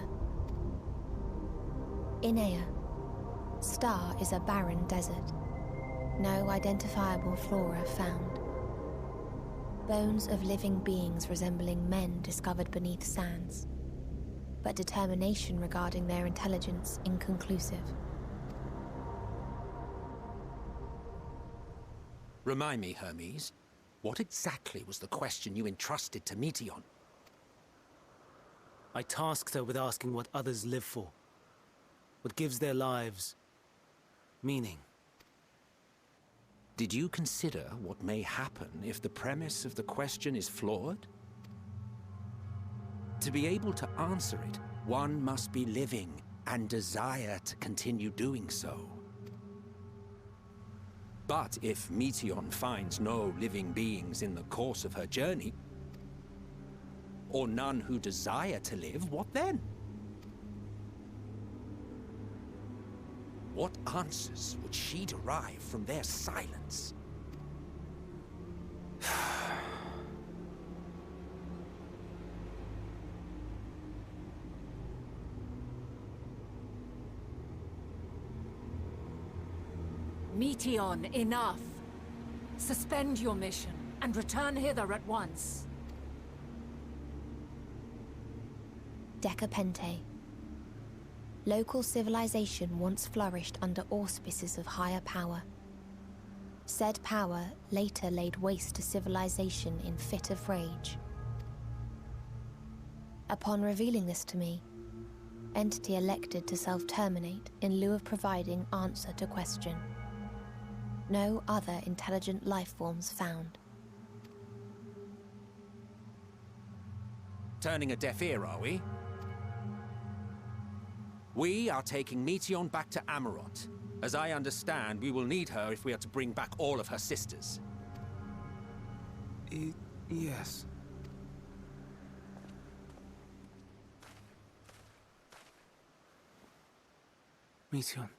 Inea. Star is a barren desert. No identifiable flora found. Bones of living beings resembling men discovered beneath sands, but determination regarding their intelligence inconclusive. Remind me, Hermes, what exactly was the question you entrusted to Meteion? I tasked her with asking what others live for. What gives their lives meaning. Did you consider what may happen if the premise of the question is flawed? To be able to answer it, one must be living and desire to continue doing so. But if Meteion finds no living beings in the course of her journey, or none who desire to live, what then? What answers would she derive from their silence? Meteion, enough! Suspend your mission and return hither at once. Decapente. Local civilization once flourished under auspices of higher power. Said power later laid waste to civilization in fit of rage. Upon revealing this to me, entity elected to self-terminate in lieu of providing answer to question. No other intelligent life forms found. Turning a deaf ear, are we? We are taking Meteion back to Amarot. As I understand, we will need her if we are to bring back all of her sisters. Yes. Meteion.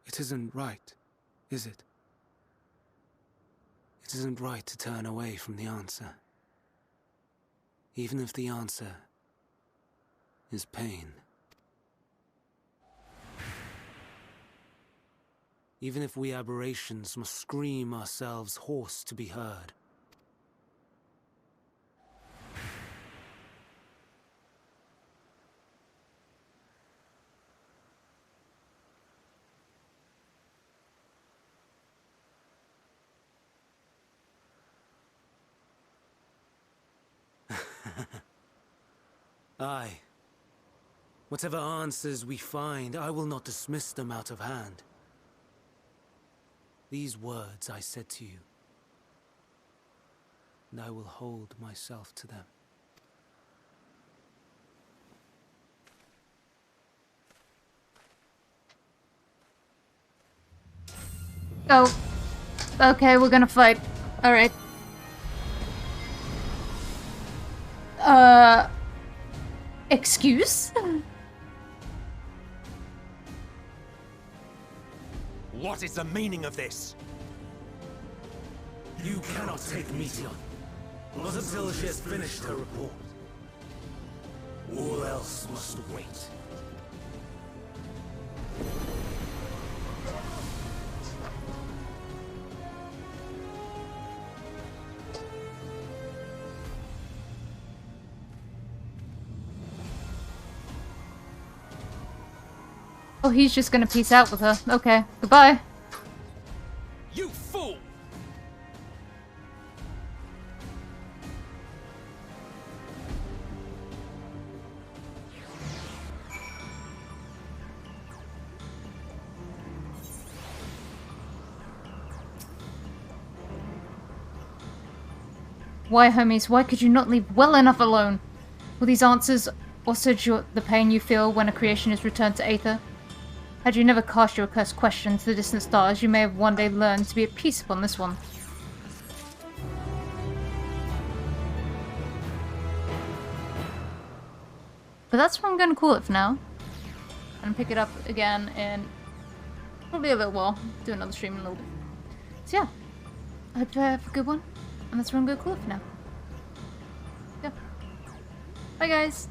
It isn't right, is it? It isn't right to turn away from the answer. Even if the answer is pain. Even if we aberrations must scream ourselves hoarse to be heard. Aye. Whatever answers we find, I will not dismiss them out of hand. These words I said to you, and I will hold myself to them. Oh. Okay, we're gonna fight. Alright. Excuse? What is the meaning of this? You cannot take Meteion. Not until she has finished her report. All else must wait. Oh, he's just gonna peace out with her. Okay, goodbye. You fool! Why, Hermes, why could you not leave well enough alone? Will these answers also the pain you feel when a creation is returned to Aether? Had you never cast your accursed question to the distant stars, you may have one day learned to be at peace upon this one. But that's where I'm going to call it for now. And pick it up again in probably a little while. Do another stream in a little bit. So yeah, I hope you have a good one. And that's where I'm going to call it for now. Yeah. Bye guys!